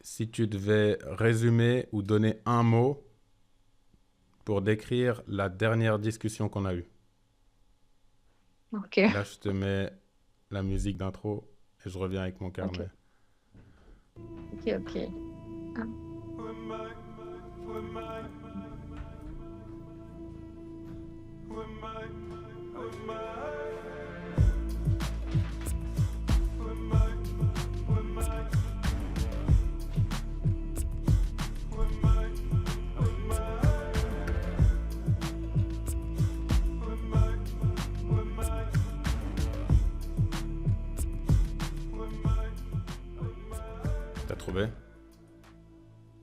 si tu devais résumer ou donner un mot pour décrire la dernière discussion qu'on a eue. Ok, Là, je te mets la musique d'intro et je reviens avec mon ok, carnet. ok, ok. Ah, T'as trouvé?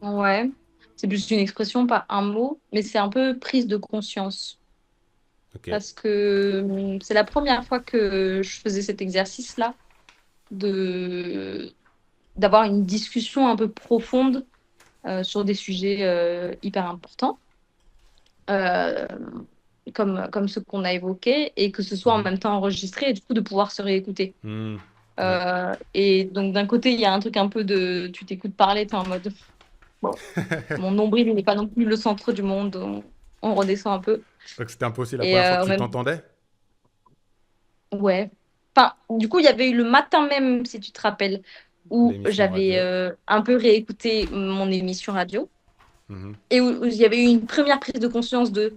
ouais, c'est plus une expression, pas un mot, mais c'est un peu prise de conscience. Ok. Parce que c'est la première fois que je faisais cet exercice-là, de d'avoir une discussion un peu profonde sur des sujets hyper importants, euh, comme ceux qu'on a évoqués, et que ce soit en Mhm. même temps enregistré, et du coup de pouvoir se réécouter. Hmm, ouais. Et donc d'un côté, il y a un truc un peu de tu t'écoutes parler, t'es en mode bon, mon nombril il n'est pas non plus le centre du monde, on redescend un peu. Donc c'était un peu aussi la Et première fois que en tu même t'entendais? ouais. Enfin, du coup, il y avait eu le matin même, si tu te rappelles, où L'émission j'avais radio. un peu réécouté mon émission radio Mhm. et où il y avait eu une première prise de conscience de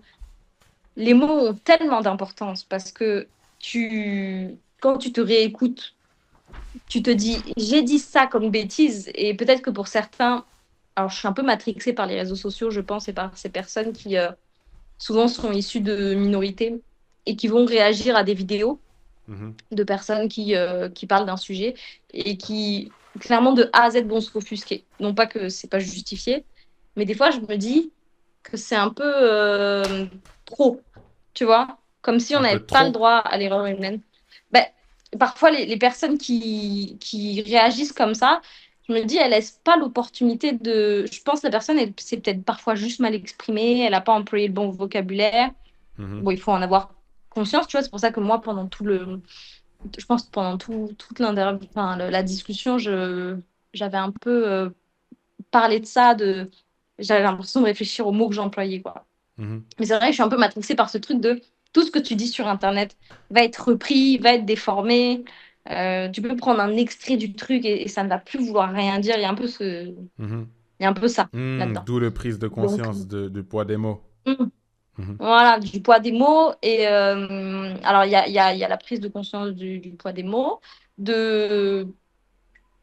les mots ont tellement d'importance parce que quand tu te réécoutes, tu te dis, j'ai dit ça comme bêtise et peut-être que pour certains, alors je suis un peu matrixée par les réseaux sociaux, je pense, et par ces personnes qui souvent sont issues de minorités et qui vont réagir à des vidéos Mhm. de personnes qui parlent d'un sujet et qui, clairement, de A à Z, vont se offusquer. Non pas que c'est pas justifié, mais des fois, je me dis que c'est un peu trop, tu vois, comme si on Un n'avait peu pas le trop. droit à l'erreur humaine. Ben, parfois, les personnes qui réagissent comme ça, je me dis, elles laissent pas l'opportunité de... Je pense que la personne, elle s'est peut-être parfois juste mal exprimée, elle n'a pas employé le bon vocabulaire. Mhm. Bon, il faut en avoir conscience, tu vois, c'est pour ça que moi, je pense que pendant toute enfin, la discussion, j'avais un peu parlé de ça, j'avais l'impression de réfléchir aux mots que j'employais, quoi. Mhm. Mais c'est vrai que je suis un peu matrixée par ce truc de tout ce que tu dis sur Internet va être repris, va être déformé. Tu peux prendre un extrait du truc et ça ne va plus vouloir rien dire. Mhm. Il y a un peu ça Hmm, là-dedans. d'où le prise de Donc, conscience du poids des mots. mm, Mhm. voilà, du poids des mots. Et alors, il y a la prise de conscience du poids des mots, de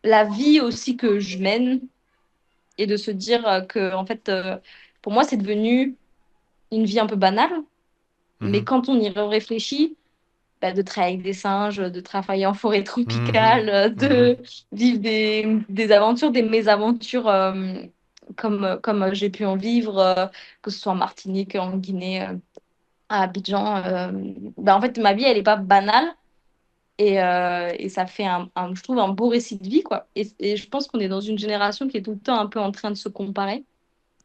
la vie aussi que je mène et de se dire que, en fait, pour moi, c'est devenu une vie un peu banale. Mais Mhm. quand on y réfléchit, bah, de travailler avec des singes, de travailler en forêt Mhm. tropicale, Mhm. de vivre des aventures, des mésaventures comme j'ai pu en vivre, que ce soit en Martinique, en Guinée, à Abidjan. Bah, en fait, ma vie, elle n'est pas banale. Et ça fait je trouve, un beau récit de vie, quoi. Et je pense qu'on est dans une génération qui est tout le temps un peu en train de se comparer,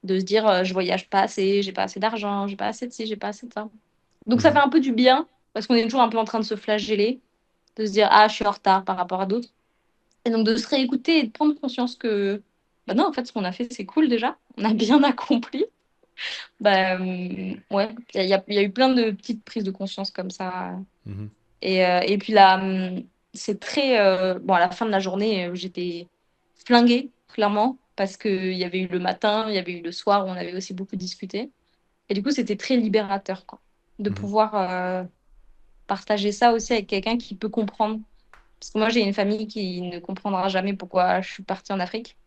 de se dire, je voyage pas assez, j'ai pas assez d'argent, j'ai pas assez de ci, j'ai pas assez de ça. Donc ça fait Mhm. un peu du bien, parce qu'on est toujours un peu en train de se flageller, de se dire, ah, je suis en retard par rapport à d'autres. Et donc de se réécouter et de prendre conscience que, bah non, en fait, ce qu'on a fait, c'est cool déjà, on a bien accompli. Bah, ouais, il y a eu plein de petites prises de conscience comme ça. Mhm. Et puis là, c'est très... bon, à la fin de la journée, j'étais flinguée, clairement, parce qu'il y avait eu le matin, il y avait eu le soir où on avait aussi beaucoup discuté. Et du coup, c'était très libérateur, quoi, de Mhm. pouvoir partager ça aussi avec quelqu'un qui peut comprendre. Parce que moi, j'ai une famille qui ne comprendra jamais pourquoi je suis partie en Afrique.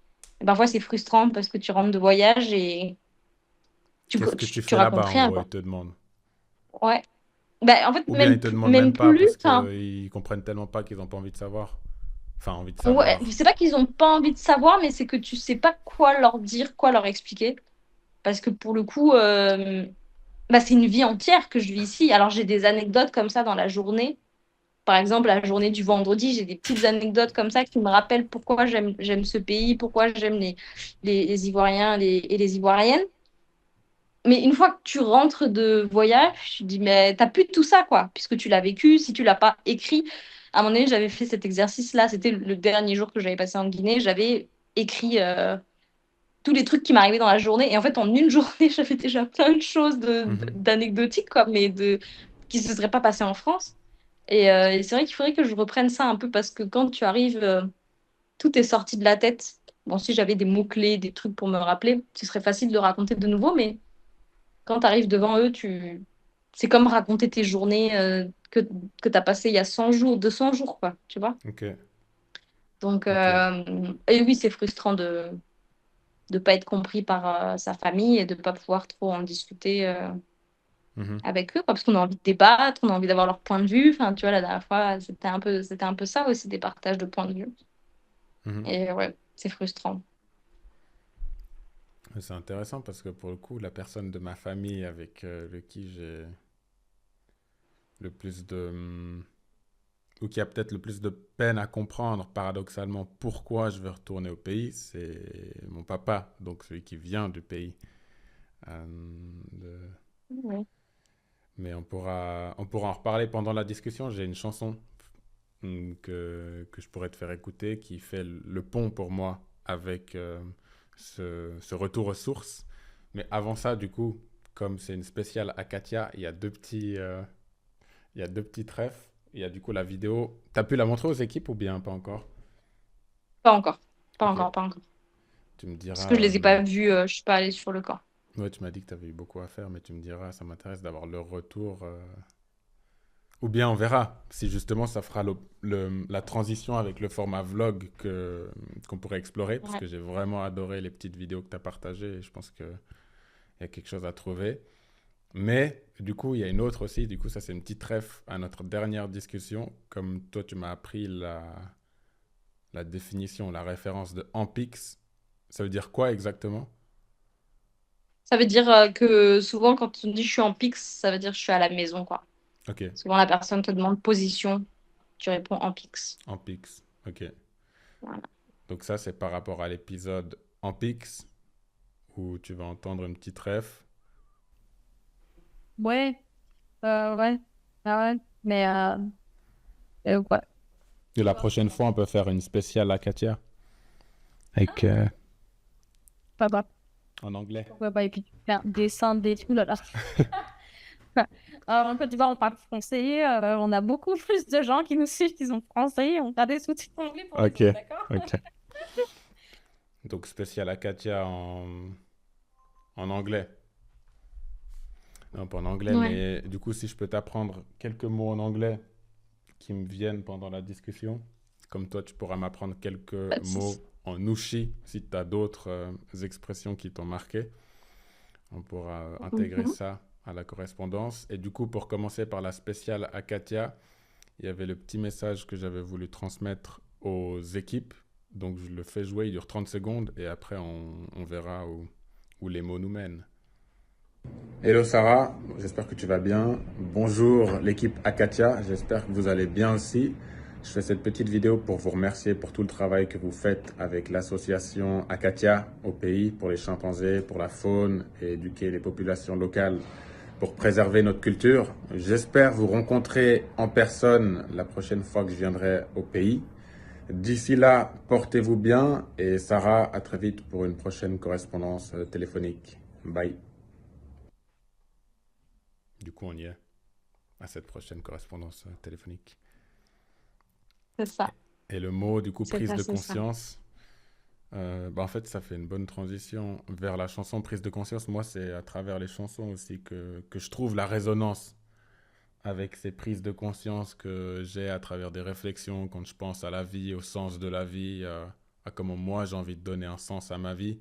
Et parfois, c'est frustrant parce que tu rentres de voyage et Qu'est-ce que tu tu fais racontes là-bas, en rien, gros, quoi. ils te demandent. Ouais. Ben, en fait, Ou bien ils te demandent même même pas plus. parce Enfin, qu'ils comprennent tellement pas qu'ils ont pas envie de savoir. Enfin, envie de ouais, savoir. c'est pas qu'ils ont pas envie de savoir, mais c'est que tu sais pas quoi leur dire, quoi leur expliquer. Parce que pour le coup, bah, c'est une vie entière que je vis ici. Alors j'ai des anecdotes comme ça dans la journée. Par exemple, la journée du vendredi, j'ai des petites anecdotes comme ça qui me rappellent pourquoi j'aime ce pays, pourquoi j'aime les Ivoiriens et les Ivoiriennes. Mais une fois que tu rentres de voyage, tu te dis, mais t'as plus de tout ça, quoi, puisque tu l'as vécu, si tu l'as pas écrit. À un moment donné, j'avais fait cet exercice-là, c'était le dernier jour que j'avais passé en Guinée, j'avais écrit tous les trucs qui m'arrivaient dans la journée. Et en fait, en une journée, j'avais déjà plein de choses Mhm. d'anecdotiques, quoi, mais qui ne se seraient pas passées en France. Et c'est vrai qu'il faudrait que je reprenne ça un peu parce que quand tu arrives, tout est sorti de la tête. Bon, si j'avais des mots-clés, des trucs pour me rappeler, ce serait facile de raconter de nouveau, mais quand tu arrives devant eux, c'est comme raconter tes journées que tu as passées il y a 100 jours, 200 jours, quoi, tu vois. Ok, Donc, ok. et oui, c'est frustrant de ne pas être compris par sa famille et de ne pas pouvoir trop en discuter Mhm. avec eux, quoi, parce qu'on a envie de débattre, on a envie d'avoir leur point de vue. Enfin, tu vois, la dernière fois, c'était un peu ça aussi, des partages de points de vue. Mhm. Et ouais, c'est frustrant. C'est intéressant parce que pour le coup, la personne de ma famille avec le qui j'ai le plus de... ou qui a peut-être le plus de peine à comprendre paradoxalement pourquoi je veux retourner au pays, c'est mon papa, donc celui qui vient du pays. Euh, de- Ouais. Mais on pourra en reparler pendant la discussion. J'ai une chanson que je pourrais te faire écouter qui fait le pont pour moi avec ce retour aux sources. Mais avant ça, du coup, comme c'est une spéciale Akatia, il y a deux petits trèfles. Il y a du coup la vidéo. T'as pu la montrer aux équipes ou bien pas encore? Pas encore, pas Ok, encore, pas encore. tu me Parce que je diras. les ai pas vus, je suis pas allée sur le camp. Ouais, tu m'as dit que tu avais eu beaucoup à faire, mais tu me diras, ça m'intéresse d'avoir leur retour. Ou bien on verra si justement ça fera la transition avec le format vlog qu'on pourrait explorer, parce Ouais. que j'ai vraiment adoré les petites vidéos que tu as partagées et je pense qu'il y a quelque chose à trouver. Mais du coup, il y a une autre aussi, du coup, ça c'est une petite ref à notre dernière discussion. Comme toi, tu m'as appris la définition, la référence de Ampix. Ça veut dire quoi exactement? Ça veut dire que souvent, quand on dit je suis en PIX, ça veut dire je suis à la maison, quoi. Ok, Souvent, la personne te demande position, tu réponds en PIX. Ampix. Ok. Voilà. Donc ça, c'est par rapport à l'épisode Ampix, où tu vas entendre une petite ref. Ouais, ouais, ah ouais, mais ouais, Et la prochaine fois, on peut faire une spéciale à Katia. Avec, pas grave. en anglais. Ouais, bah, et puis tu fais un dessin des tout là là. En Côte d'Ivoire, on parle français, on a beaucoup plus de gens qui nous suivent qui sont français, on a des sous-titres anglais pour les Ok, autres, d'accord? ok. Donc spécial à Katia en anglais. Non, pas en anglais, Ouais, mais du coup, si je peux t'apprendre quelques mots en anglais qui me viennent pendant la discussion, comme toi, tu pourras m'apprendre quelques pas de mots souci. en nushi si tu as d'autres expressions qui t'ont marqué. On pourra intégrer Mhm. ça à la correspondance. Et du coup, pour commencer par la spéciale à Katia, il y avait le petit message que j'avais voulu transmettre aux équipes. Donc je le fais jouer, il dure 30 secondes et après on verra où les mots nous mènent. Hello Sarah, j'espère que tu vas bien. Bonjour l'équipe Akatia, j'espère que vous allez bien aussi. Je fais cette petite vidéo pour vous remercier pour tout le travail que vous faites avec l'association Akatia au pays pour les chimpanzés, pour la faune et éduquer les populations locales pour préserver notre culture. J'espère vous rencontrer en personne la prochaine fois que je viendrai au pays. D'ici là, portez-vous bien et Sarah, à très vite pour une prochaine correspondance téléphonique. Bye. Du coup, on y est à cette prochaine correspondance téléphonique. C'est ça, Et le mot, du coup, c'est prise ça, de c'est ça. conscience, en fait, ça fait une bonne transition vers la chanson prise de conscience. Moi, c'est à travers les chansons aussi que je trouve la résonance avec ces prises de conscience que j'ai à travers des réflexions quand je pense à la vie, au sens de la vie, à comment moi j'ai envie de donner un sens à ma vie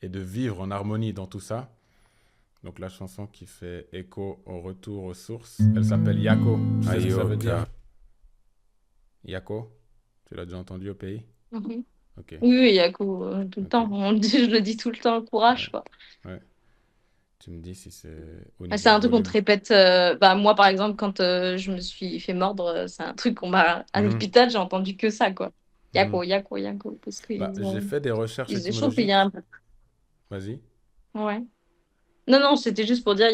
et de vivre en harmonie dans tout ça. Donc la chanson qui fait écho au retour aux sources, elle s'appelle Yako. Tu sais ce que ça veut dire? Yako? Tu l'as déjà entendu au pays? Mhm. Ok, Oui, oui, Yaco, tout le ok. temps. Je le dis tout le temps, courage, Ouais, quoi. ouais. Tu me dis si c'est au Ouais, c'est niveau un truc qu'on te volume. répète. Bah, moi, par exemple, quand je me suis fait mordre, c'est un truc qu'on m'a. À Mhm, l'hôpital, j'ai entendu que ça, quoi. mhm. Yako, Yako, Yako. Parce Bah, qu'ils j'ai ont. fait des recherches Je trouve qu'il y a étymologiques. un. Vas-y. Ouais. Non, non, c'était juste pour dire,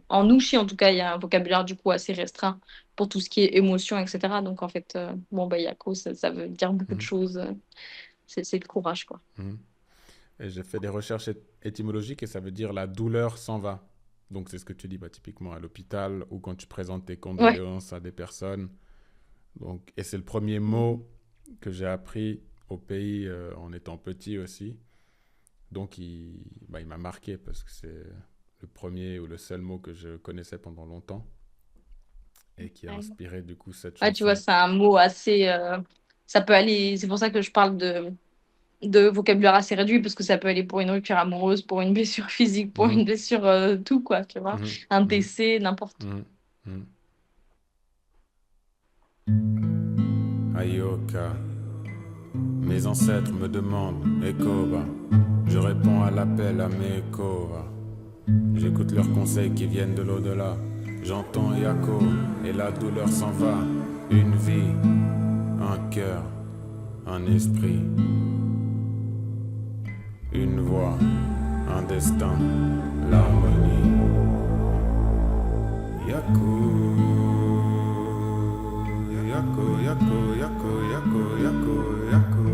en Nouchi, en tout cas, il y a un vocabulaire du coup assez restreint pour tout ce qui est émotion, etc. Donc, en fait, bon, bah, Yako, ça veut dire beaucoup de Mhm. choses. c'est le courage, quoi. Mhm. Et j'ai fait des recherches étymologiques et ça veut dire la douleur s'en va. Donc c'est ce que tu dis bah, typiquement à l'hôpital ou quand tu présentes tes Ouais. condoléances à des personnes. Donc, et c'est le premier mot que j'ai appris au pays en étant petit aussi. Donc bah, il m'a marqué parce que c'est le premier ou le seul mot que je connaissais pendant longtemps et qui a Ouais. inspiré du coup cette Ouais, tu vois, chanson. c'est un mot assez. Ça peut aller. C'est pour ça que je parle de vocabulaire assez réduit, parce que ça peut aller pour une rupture amoureuse, pour une blessure physique, pour Mhm, une blessure tout, quoi, tu vois. mhm, Un mhm, décès, n'importe. mhm, mhm. Ayoka, mes ancêtres me demandent Ekoba. Je réponds à l'appel à mes Ekova. J'écoute leurs conseils qui viennent de l'au-delà. J'entends Yako et la douleur s'en va. Une vie, un cœur, un esprit, une voix, un destin, l'harmonie. Yako, Yako, Yako, Yako, Yako, Yako, Yako.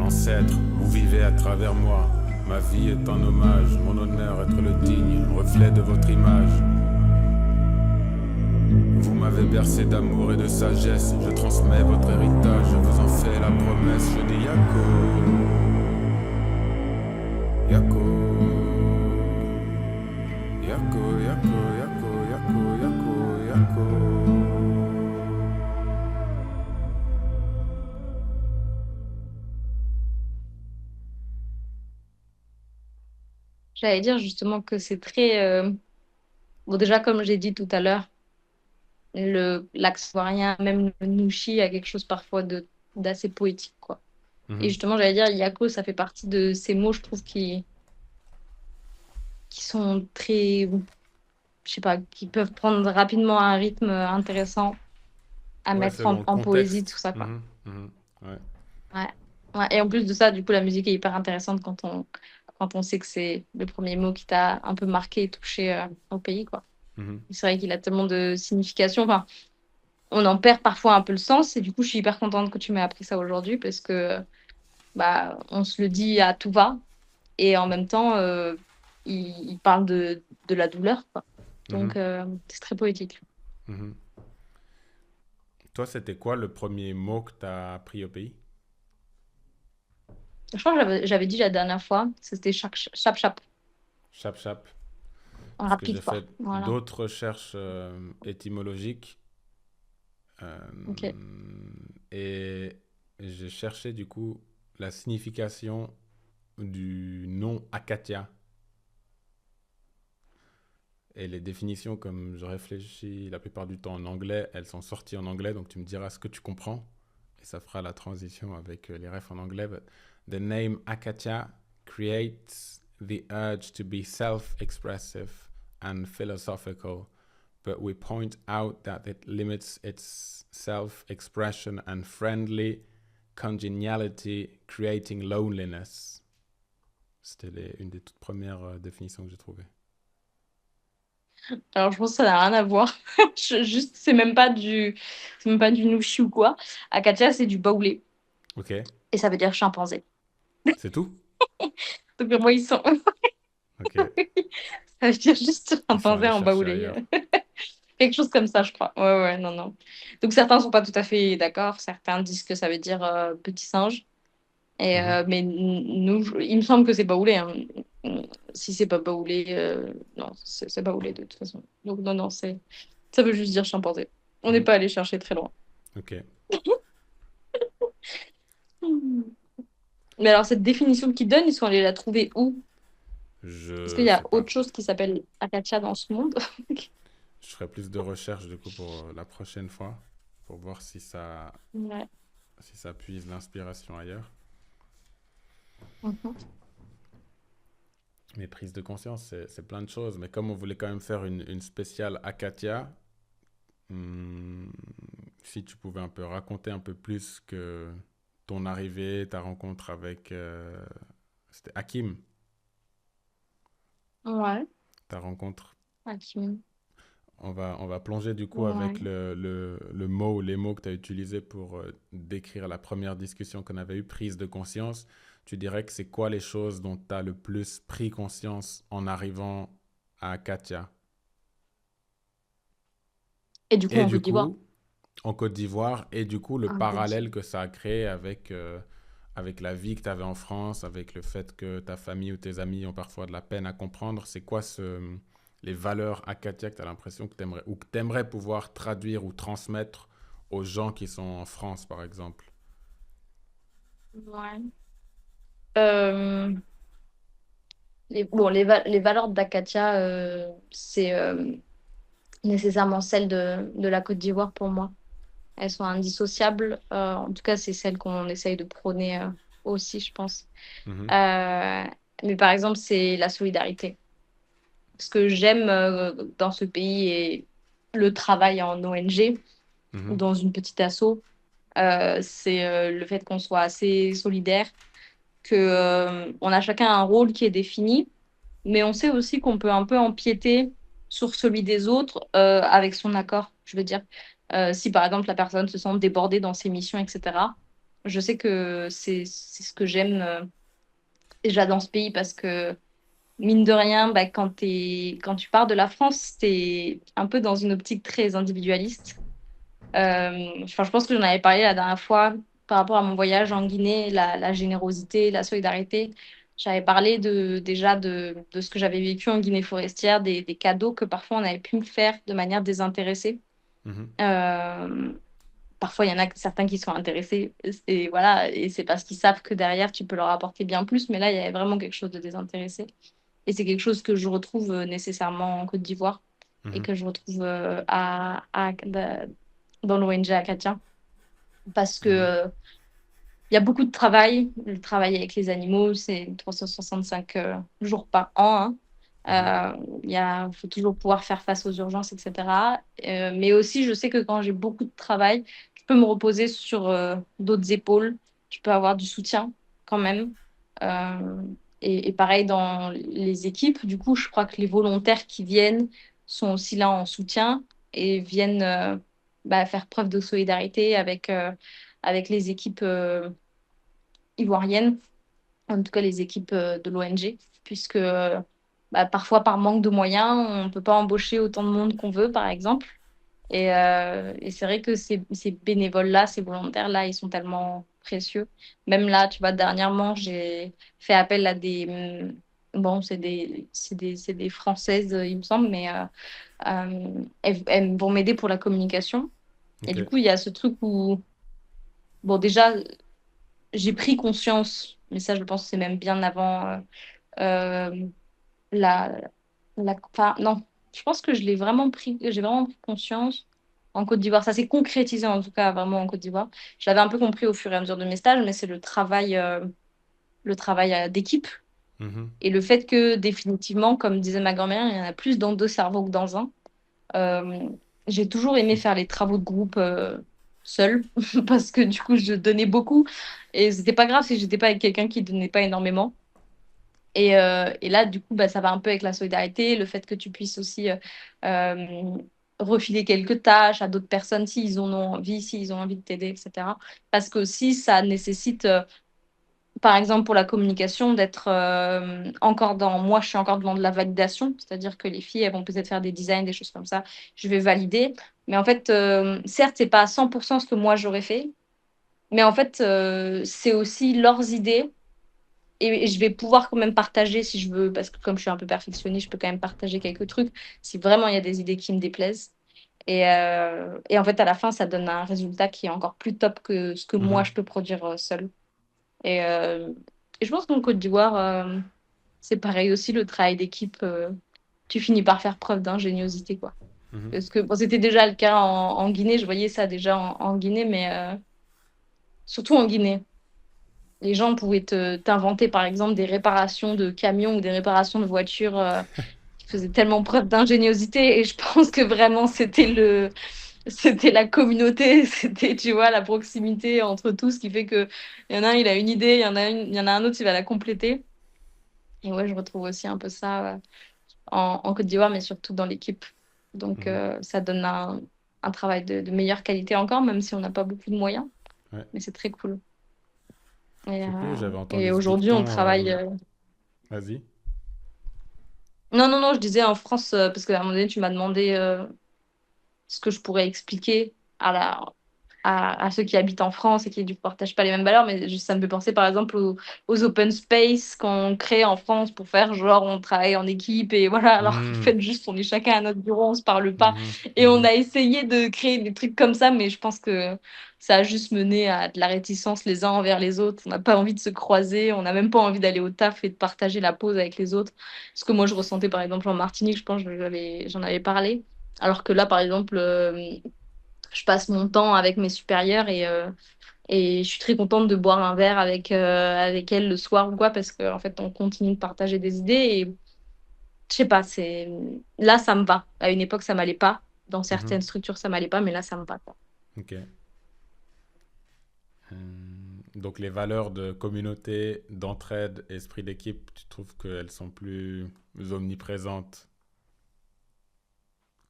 Ancêtres, vous vivez à travers moi. Ma vie est un hommage, mon honneur être le digne, reflet de votre image. Vous m'avez bercé d'amour et de sagesse, je transmets votre héritage, je vous en fais la promesse, je dis Yako, Yako, Yako, Yako, Yako, Yako, Yako, Yako. J'allais dire justement que c'est très. Bon, déjà, comme j'ai dit tout à l'heure, l'axe ivoirien, même le nushi, a quelque chose parfois d'assez poétique, quoi. Et Mhm. justement, j'allais dire, Yako, ça fait partie de ces mots, je trouve, qui sont très. Je sais pas, qui peuvent prendre rapidement un rythme intéressant à Ouais, mettre selon le en poésie, tout contexte. ça, quoi. Mhm, mhm, ouais. Ouais. Ouais. Et en plus de ça, du coup, la musique est hyper intéressante quand on sait que c'est le premier mot qui t'a un peu marqué et touché au pays, quoi. Mhm, C'est vrai qu'il a tellement de signification. Enfin, on en perd parfois un peu le sens. Et du coup, je suis hyper contente que tu m'aies appris ça aujourd'hui, parce que bah, on se le dit à tout va. Et en même temps, il parle de la douleur, quoi. mhm, Donc, c'est très poétique. mhm. Toi, c'était quoi le premier mot que tu as appris au pays? Je crois que j'avais dit la dernière fois, c'était chap chap, Chap chap. Parce que j'ai rapide, quoi. fait Voilà. d'autres recherches étymologiques Ok. et j'ai cherché du coup la signification du nom Akatia. Et les définitions, comme je réfléchis la plupart du temps en anglais, elles sont sorties en anglais, donc tu me diras ce que tu comprends. Et ça fera la transition avec les refs en anglais. But the name Akatia creates the urge to be self-expressive and philosophical, but we point out that it limits its self-expression and friendly congeniality, creating loneliness. C'était une des toutes premières définitions que j'ai trouvées. Alors, je pense que ça n'a rien à voir. Juste, c'est même pas du nushi ou quoi. Akatia, c'est du baoulé. Ok, Et ça veut dire chimpanzé. c'est tout? Donc, pour moi, ils sont. Ok, Ça veut dire juste ils sont chimpanzé allés en chercher baoulé. ailleurs. Quelque chose comme ça, je crois. Ouais, ouais, non, non. Donc, certains sont pas tout à fait d'accord. Certains disent que ça veut dire petit singe. Mhm, Mais nous, il me semble que c'est baoulé, hein. Si c'est pas baoulé, non, c'est baoulé de toute façon. Donc, non, non, ça veut juste dire chimpanzé. On n'est mhm. pas allé chercher très loin. Ok, Mais alors, cette définition qu'ils donnent, ils sont allés la trouver où? Est-ce qu'il je y sais a pas. autre chose qui s'appelle Akacha dans ce monde? Je ferai plus de recherches du coup pour la prochaine fois, pour voir Ouais. si ça puise l'inspiration ailleurs. Mhm. Mais prise de conscience, c'est plein de choses. Mais comme on voulait quand même faire une spéciale Akatia, hmm, si tu pouvais un peu raconter un peu plus que ton arrivée, ta rencontre avec... c'était Hakim, Ouais. ta rencontre Hakim. On va plonger du coup avec Ouais. le mot ou les mots que tu as utilisés pour décrire la première discussion qu'on avait eue, prise de conscience. Tu dirais que c'est quoi les choses dont tu as le plus pris conscience en arrivant à Katia? Et du coup, Et en du Côte d'Ivoire. coup, en Côte d'Ivoire, et du coup, le En Côte d'Ivoire. parallèle que ça a créé avec, avec la vie que tu avais en France, avec le fait que ta famille ou tes amis ont parfois de la peine à comprendre. C'est quoi les valeurs Akatia que tu as l'impression que tu aimerais, ou que tu aimerais pouvoir traduire ou transmettre aux gens qui sont en France, par exemple? Ouais. Euh, les valeurs d'Akatia, c'est nécessairement celles de la Côte d'Ivoire pour moi. Elles sont indissociables. En tout cas, c'est celles qu'on essaye de prôner aussi, je pense. Mhm, Euh, mais par exemple, c'est la solidarité. Ce que j'aime dans ce pays est le travail en ONG, mhm, dans une petite asso. C'est le fait qu'on soit assez solidaire, que on a chacun un rôle qui est défini, mais on sait aussi qu'on peut un peu empiéter sur celui des autres avec son accord. Je veux dire, si par exemple la personne se sent débordée dans ses missions, etc. Je sais que c'est ce que j'aime déjà dans ce pays parce que mine de rien, bah, quand tu pars de la France, t'es un peu dans une optique très individualiste. Enfin, je pense que j'en avais parlé la dernière fois par rapport à mon voyage en Guinée, la générosité, la solidarité. J'avais parlé déjà de ce que j'avais vécu en Guinée forestière, des cadeaux que parfois on avait pu me faire de manière désintéressée. mhm, Euh, Parfois, il y en a certains qui sont intéressés et voilà, et c'est parce qu'ils savent que derrière, tu peux leur apporter bien plus. Mais là, il y avait vraiment quelque chose de désintéressé. Et c'est quelque chose que je retrouve nécessairement en Côte d'Ivoire et mhm, que je retrouve dans l'ONG Akatia. Parce que mhm, il y a beaucoup de travail. Le travail avec les animaux, c'est 365 jours par an, mhm, hein. Faut toujours pouvoir faire face aux urgences, etc. Mais aussi, je sais que quand j'ai beaucoup de travail, je peux me reposer sur d'autres épaules. Je peux avoir du soutien quand même. Euh, et pareil dans les équipes. Du coup, je crois que les volontaires qui viennent sont aussi là en soutien et viennent faire preuve de solidarité avec les équipes ivoiriennes, en tout cas les équipes de l'ONG, puisque parfois par manque de moyens, on ne peut pas embaucher autant de monde qu'on veut, par exemple. Et c'est vrai que ces bénévoles-là, ces volontaires-là, ils sont tellement précieux. Même là, tu vois, dernièrement, j'ai fait appel à bon, c'est des Françaises, il me semble, mais elles vont m'aider pour la communication. Et ok, du coup, il y a ce truc où, bon, déjà, j'ai pris conscience, mais ça, je pense que c'est même bien avant euh, la, enfin, non, je pense que j'ai vraiment pris conscience en Côte d'Ivoire. Ça s'est concrétisé en tout cas vraiment en Côte d'Ivoire. Je l'avais un peu compris au fur et à mesure de mes stages, mais c'est le travail d'équipe mhm, et le fait que définitivement, comme disait ma grand-mère, il y en a plus dans deux cerveaux que dans un. Euh, j'ai toujours aimé faire les travaux de groupe seule parce que du coup, je donnais beaucoup et c'était pas grave si j'étais pas avec quelqu'un qui donnait pas énormément. Et là, du coup, bah, ça va un peu avec la solidarité, le fait que tu puisses aussi euh, refiler quelques tâches à d'autres personnes s'ils en ont envie, s'ils ont envie de t'aider, etc. Parce que aussi, ça nécessite, par exemple, pour la communication, d'être encore dans... Moi, je suis encore dans de la validation, c'est-à-dire que les filles, elles vont peut-être faire des designs, des choses comme ça. Je vais valider. Mais en fait, certes, c'est pas à 100% ce que moi, j'aurais fait. Mais en fait, c'est aussi leurs idées et je vais pouvoir quand même partager si je veux, parce que comme je suis un peu perfectionniste, je peux quand même partager quelques trucs si vraiment il y a des idées qui me déplaisent. Et en fait, à la fin, ça donne un résultat qui est encore plus top que ce que moi, mhm, je peux produire seule. Et, euh, et je pense qu'en Côte d'Ivoire, c'est pareil aussi, le travail d'équipe, tu finis par faire preuve d'ingéniosité, quoi. mhm. Parce que bon, c'était déjà le cas en Guinée, je voyais ça déjà en Guinée, mais surtout en Guinée. Les gens pouvaient t'inventer, par exemple, des réparations de camions ou des réparations de voitures qui faisaient tellement preuve d'ingéniosité. Et je pense que vraiment, c'était la communauté, c'était, tu vois, la proximité entre tous qui fait que il y en a un, il a une idée, il y en a un autre, il va la compléter. Et ouais, je retrouve aussi un peu ça en Côte d'Ivoire, mais surtout dans l'équipe. Donc, Mhm. ça donne un travail de meilleure qualité encore, même si on n'a pas beaucoup de moyens. Ouais. Mais c'est très cool. Je sais plus, j'avais Et entendu ce aujourd'hui, on dicton. travaille. Vas-y. Non, non, non, je disais en France, parce qu'à un moment donné, tu m'as demandé ce que je pourrais expliquer à ceux qui habitent en France et qui ne partagent pas les mêmes valeurs, mais ça me fait penser par exemple aux open space qu'on crée en France pour faire genre on travaille en équipe et voilà, alors qu'en Mhm. fait juste on est chacun à notre bureau, on se parle pas. Mhm. Et on Mhm. a essayé de créer des trucs comme ça, mais je pense que ça a juste mené à de la réticence les uns envers les autres. On n'a pas envie de se croiser, on n'a même pas envie d'aller au taf et de partager la pause avec les autres. Ce que moi je ressentais par exemple en Martinique, je pense que j'en avais parlé. Alors que là, par exemple, je passe mon temps avec mes supérieurs et je suis très contente de boire un verre avec elles le soir ou quoi, parce qu'en fait, on continue de partager des idées et je sais pas, là, ça me va. À une époque, ça m'allait pas. Dans Mhm. certaines structures, ça m'allait pas, mais là, ça me va, quoi. Ok. Donc les valeurs de communauté, d'entraide, esprit d'équipe, tu trouves qu'elles sont plus omniprésentes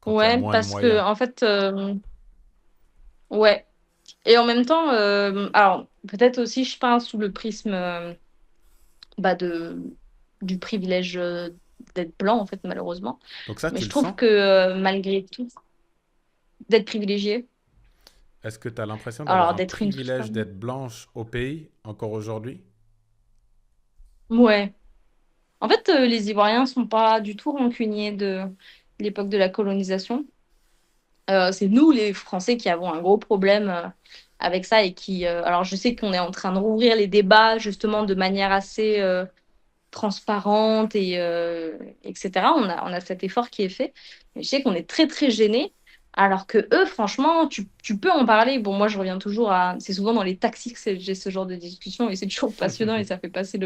quand il y a Ouais, moins de parce que, moyens? en fait, ouais. Et en même temps, alors, peut-être aussi, je pense, sous le prisme bah, du privilège d'être blanc, en fait, malheureusement. Donc ça, Mais tu je le trouve sens? que malgré tout, d'être privilégié, Est-ce que tu as l'impression d'avoir alors un d'être une privilège femme. d'être blanche au pays encore aujourd'hui? Ouais. En fait, les Ivoiriens sont pas du tout rancuniers de l'époque de la colonisation. C'est nous, les Français, qui avons un gros problème avec ça et qui. Alors, je sais qu'on est en train de rouvrir les débats justement de manière assez transparente etc. On a cet effort qui est fait. Mais je sais qu'on est très très gênés. Alors que eux, franchement, tu peux en parler. Bon, moi, je reviens toujours à. C'est souvent dans les taxis que j'ai ce genre de discussion et c'est toujours passionnant et ça fait passer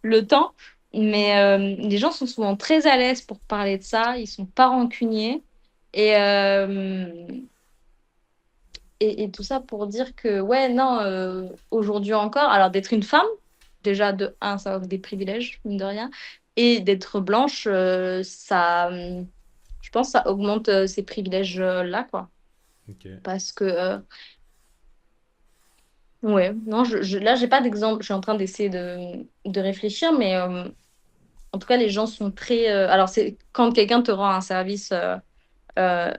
le temps. Mais les gens sont souvent très à l'aise pour parler de ça. Ils sont pas rancuniers. Et, et tout ça pour dire que, ouais, non, aujourd'hui encore, alors d'être une femme, déjà de un, ça offre des privilèges, mine de rien, et d'être blanche, je pense, ça augmente ces privilèges-là, quoi. Ok. Parce que, ouais, non, là, j'ai pas d'exemple, je suis en train d'essayer de réfléchir, mais en tout cas, les gens sont très. Alors, c'est quand quelqu'un te rend un service. Euh,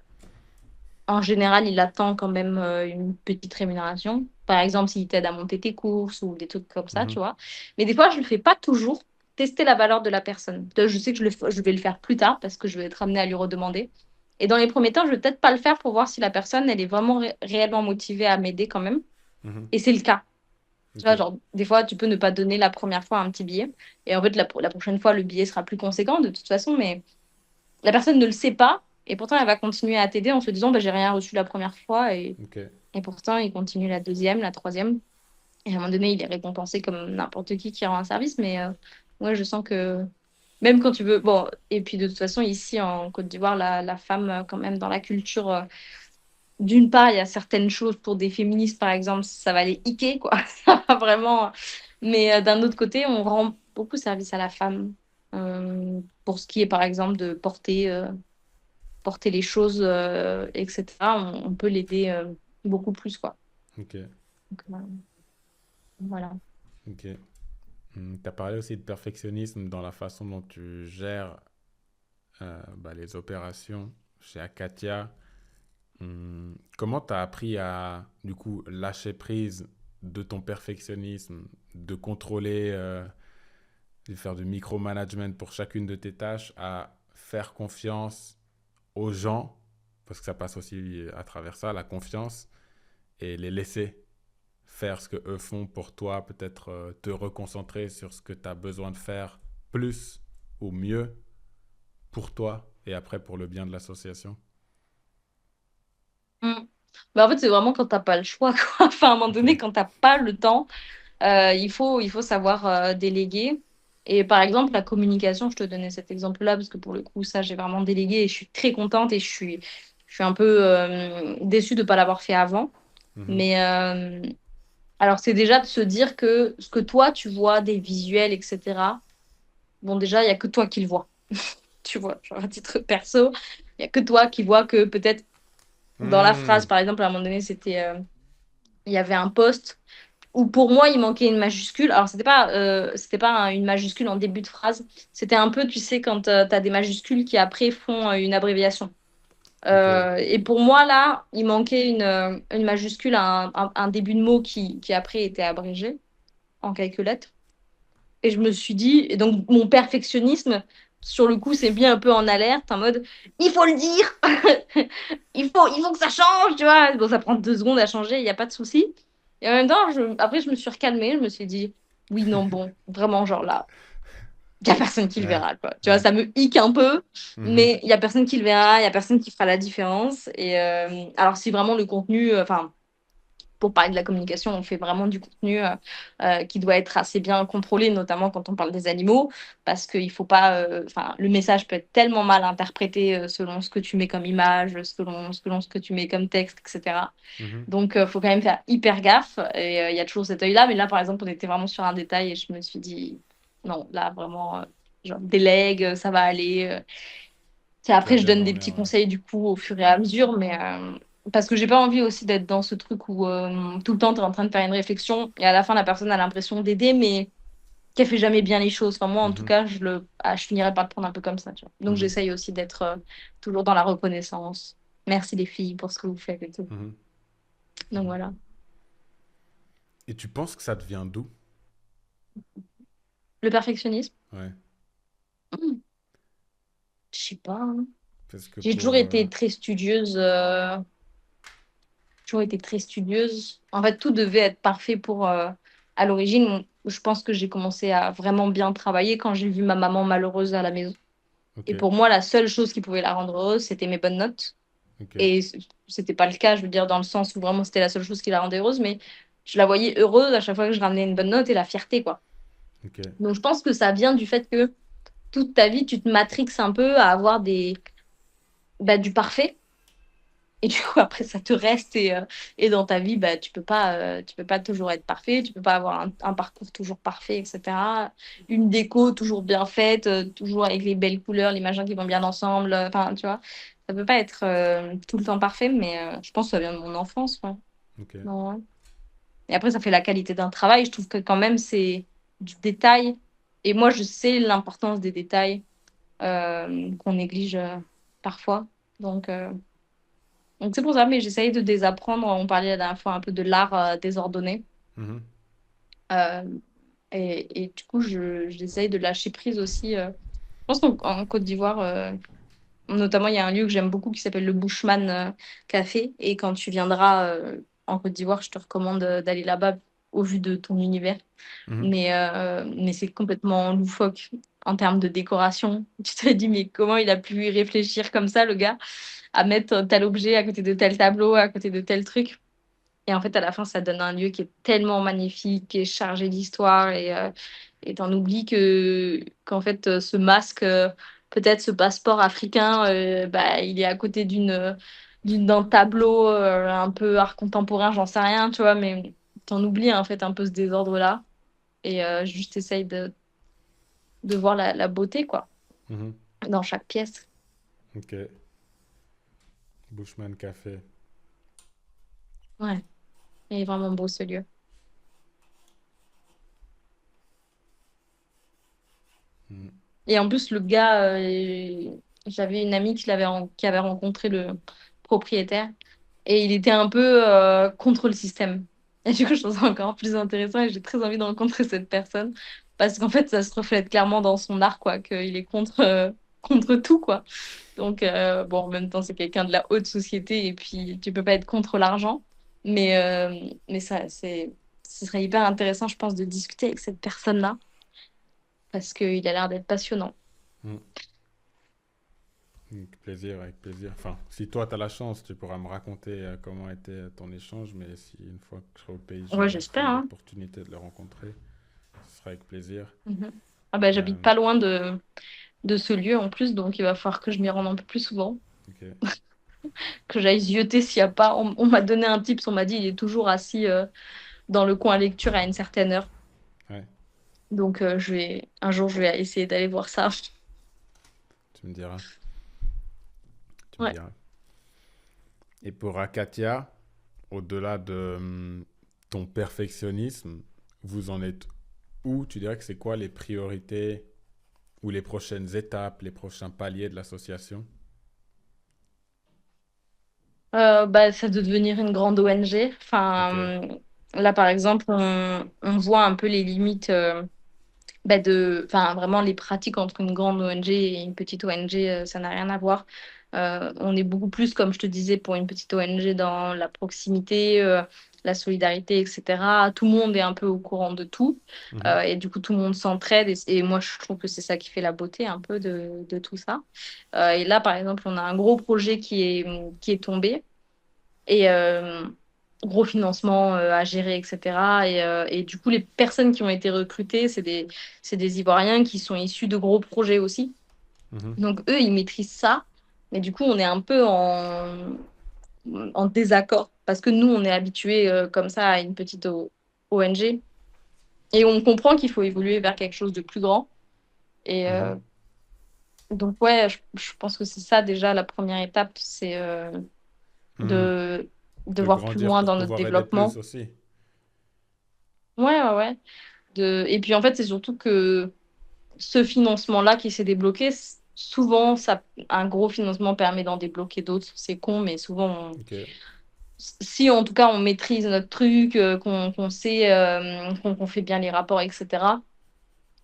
En général, il attend quand même une petite rémunération. Par exemple, s'il t'aide à monter tes courses ou des trucs comme ça, tu Mhm. vois. Mais des fois, je ne le fais pas toujours. Tester la valeur de la personne. Je sais que je vais le faire plus tard parce que je vais être amenée à lui redemander. Et dans les premiers temps, je vais peut-être pas le faire pour voir si la personne, elle est vraiment réellement motivée à m'aider quand même. Mhm. Et c'est le cas. Tu Ok. vois, genre, des fois, tu peux ne pas donner la première fois un petit billet. Et en fait, la prochaine fois, le billet sera plus conséquent de toute façon. Mais la personne ne le sait pas et pourtant elle va continuer à t'aider en se disant bah, j'ai rien reçu la première fois Ok. et pourtant il continue la deuxième, la troisième et à un moment donné il est récompensé comme n'importe qui rend un service mais moi je sens que même quand tu veux bon et puis de toute façon ici en Côte d'Ivoire la femme quand même dans la culture d'une part il y a certaines choses pour des féministes par exemple ça va les hiquer quoi ça va vraiment mais d'un autre côté on rend beaucoup service à la femme pour ce qui est par exemple de porter les choses, etc., on peut l'aider beaucoup plus, quoi. Ok. Donc, voilà. Ok. Tu as parlé aussi de perfectionnisme dans la façon dont tu gères les opérations chez Akatia. Comment tu as appris à, du coup, lâcher prise de ton perfectionnisme, de contrôler, de faire du micromanagement pour chacune de tes tâches, à faire confiance aux gens, parce que ça passe aussi à travers ça, la confiance, et les laisser faire ce que eux font pour toi, peut-être te reconcentrer sur ce que tu as besoin de faire plus ou mieux pour toi et après pour le bien de l'association. Mm. Bah, en fait, c'est vraiment quand t'as pas le choix, quoi. Enfin, à un moment Ok. donné, quand t'as pas le temps, il faut savoir déléguer. Et par exemple, la communication, je te donnais cet exemple-là parce que pour le coup, ça, j'ai vraiment délégué et je suis très contente et je suis un peu déçue de ne pas l'avoir fait avant. Mhm. Mais alors, c'est déjà de se dire que ce que toi, tu vois, des visuels, etc., bon, déjà, il n'y a que toi qui le vois. Tu vois, genre à titre perso. Il y a que toi qui vois que peut-être dans la phrase, Hmm. par exemple, à un moment donné, il y avait un poste où pour moi, il manquait une majuscule. Alors, c'était pas une majuscule en début de phrase. C'était un peu, tu sais, quand tu as des majuscules qui après font une abréviation. Ok. Et pour moi, là, il manquait une majuscule à un début de mot qui après était abrégé en quelques lettres. Et je me suis dit, et donc mon perfectionnisme, sur le coup, s'est mis un peu en alerte, en mode, il faut le dire, il faut que ça change, tu vois. Bon, ça prend 2 secondes à changer, il n'y a pas de souci. Et en même temps, après, je me suis recalmée, je me suis dit, oui, non, bon, vraiment, genre là, il n'y a personne qui le Ouais. verra, quoi. Tu vois, Ouais. ça me hic un peu, Mhm. mais il n'y a personne qui le verra, il n'y a personne qui fera la différence. Et alors, si vraiment le contenu, enfin, pour parler de la communication, on fait vraiment du contenu qui doit être assez bien contrôlé, notamment quand on parle des animaux, parce qu'il faut pas, enfin, le message peut être tellement mal interprété selon ce que tu mets comme image, selon ce que tu mets comme texte, etc. Mhm. Donc, il faut quand même faire hyper gaffe. Et il y a toujours cet œil-là. Mais là, par exemple, on était vraiment sur un détail et je me suis dit, non, là, vraiment, genre, délègue, ça va aller. Tu vas Après, je bien donne des dormir, petits ouais. conseils du coup au fur et à mesure, mais parce que j'ai pas envie aussi d'être dans ce truc où tout le temps tu es en train de faire une réflexion et à la fin la personne a l'impression d'aider, mais qu'elle fait jamais bien les choses. Enfin, moi, en tout Mhm. cas, je finirais par le prendre un peu comme ça, tu vois. Donc, Mhm. j'essaye aussi d'être toujours dans la reconnaissance. Merci les filles pour ce que vous faites et tout. Mhm. Donc voilà. Et tu penses que ça devient d'où? Le perfectionnisme, Ouais. hmm, je sais pas, hein. Parce que J'ai toujours pour... été très studieuse. Toujours été très studieuse. En fait, tout devait être parfait pour. À l'origine, je pense que j'ai commencé à vraiment bien travailler quand j'ai vu ma maman malheureuse à la maison. Ok. Et pour moi, la seule chose qui pouvait la rendre heureuse, c'était mes bonnes notes. Ok. Et c'était pas le cas, je veux dire, dans le sens où vraiment c'était la seule chose qui la rendait heureuse, mais je la voyais heureuse à chaque fois que je ramenais une bonne note et la fierté, quoi. Ok. Donc je pense que ça vient du fait que toute ta vie, tu te matrixes un peu à avoir du parfait. Et du coup, après, ça te reste et dans ta vie, bah, tu peux pas toujours être parfait, tu peux pas avoir un parcours toujours parfait, etc. Une déco toujours bien faite, toujours avec les belles couleurs, les machins qui vont bien ensemble. Enfin, tu vois, ça peut pas être tout le temps parfait, mais je pense que ça vient de mon enfance, ouais. Ok. Non, ouais. Et après, ça fait la qualité d'un travail. Je trouve que quand même, c'est du détail. Et moi, je sais l'importance des détails qu'on néglige parfois. Donc, donc c'est pour ça, mais j'essaye de désapprendre. On parlait la dernière fois un peu de l'art désordonné. Mhm. Euh, et du coup, j'essaye de lâcher prise aussi. Je pense qu'en Côte d'Ivoire, notamment, il y a un lieu que j'aime beaucoup qui s'appelle le Bushman Café. Et quand tu viendras en Côte d'Ivoire, je te recommande d'aller là-bas au vu de ton univers. Mhm. Mais c'est complètement loufoque en termes de décoration. Tu te dis, mais comment il a pu y réfléchir comme ça, le gars, à mettre tel objet à côté de tel tableau, à côté de tel truc. Et en fait, à la fin, ça donne un lieu qui est tellement magnifique, qui est chargé d'histoire. Et t'en oublies qu'en fait, ce masque, peut-être ce passeport africain, bah, il est à côté d'un tableau un peu art contemporain, j'en sais rien, tu vois, mais t'en oublies en fait un peu ce désordre-là. Et juste essaye de voir la beauté, quoi, Mhm. dans chaque pièce. Ok. Bushman Café. Ouais, il est vraiment beau ce lieu. Mhm. Et en plus, le gars, j'avais une amie qui avait rencontré le propriétaire et il était un peu contre le système. Et du coup, je trouve ça encore plus intéressant et j'ai très envie de rencontrer cette personne parce qu'en fait, ça se reflète clairement dans son art, quoi, qu'il est contre tout, quoi. Donc, bon, en même temps, c'est quelqu'un de la haute société et puis tu peux pas être contre l'argent. Mais ce serait hyper intéressant, je pense, de discuter avec cette personne-là parce qu'il a l'air d'être passionnant. Mhm. Avec plaisir, avec plaisir. Enfin, si toi, tu as la chance, tu pourras me raconter comment était ton échange, mais si une fois que je serai au pays, Ouais, je ferai j'espère, hein. l'opportunité de le rencontrer, ce sera avec plaisir. Mhm. Ah bah, j'habite Euh, pas loin de ce lieu en plus, donc il va falloir que je m'y rende un peu plus souvent, ok. que j'aille zioter s'il y a pas. On m'a donné un tips, on m'a dit il est toujours assis dans le coin lecture à une certaine heure. Ouais, Donc un jour je vais essayer d'aller voir ça. tu me diras. Tu on Ouais. dira. Et pour Akatia, au-delà de ton perfectionnisme, vous en êtes où? Tu dirais que c'est quoi les priorités ou les prochaines étapes, les prochains paliers de l'association? Bah, ça doit devenir une grande ONG. Ok. Enfin, là, par exemple, on voit un peu les limites bah, enfin, vraiment les pratiques entre une grande ONG et une petite ONG, ça n'a rien à voir. On est beaucoup plus, comme je te disais, pour une petite ONG dans la proximité, la solidarité, etc. Tout le monde est un peu au courant de tout. Mhm. Et du coup, tout le monde s'entraide. Et moi, je trouve que c'est ça qui fait la beauté un peu de tout ça. Et là, par exemple, on a un gros projet qui est tombé et gros financement à gérer, etc. Et du coup, les personnes qui ont été recrutées, c'est des Ivoiriens qui sont issus de gros projets aussi. Mhm. Donc, eux, ils maîtrisent ça. Mais du coup, on est un peu en désaccord parce que nous, on est habitués comme ça à une petite ONG et on comprend qu'il faut évoluer vers quelque chose de plus grand. Et Mhm. donc, ouais, je pense que c'est ça déjà la première étape, c'est Mhm. de, de De voir plus grandir loin pour dans notre pouvoir aider plus développement. aussi. Ouais, ouais, ouais. Et puis en fait, c'est surtout que ce financement-là qui s'est débloqué, souvent, un gros financement permet d'en débloquer d'autres. C'est con, mais souvent, Ok. si en tout cas on maîtrise notre truc, qu'on sait, qu'on fait bien les rapports, etc.,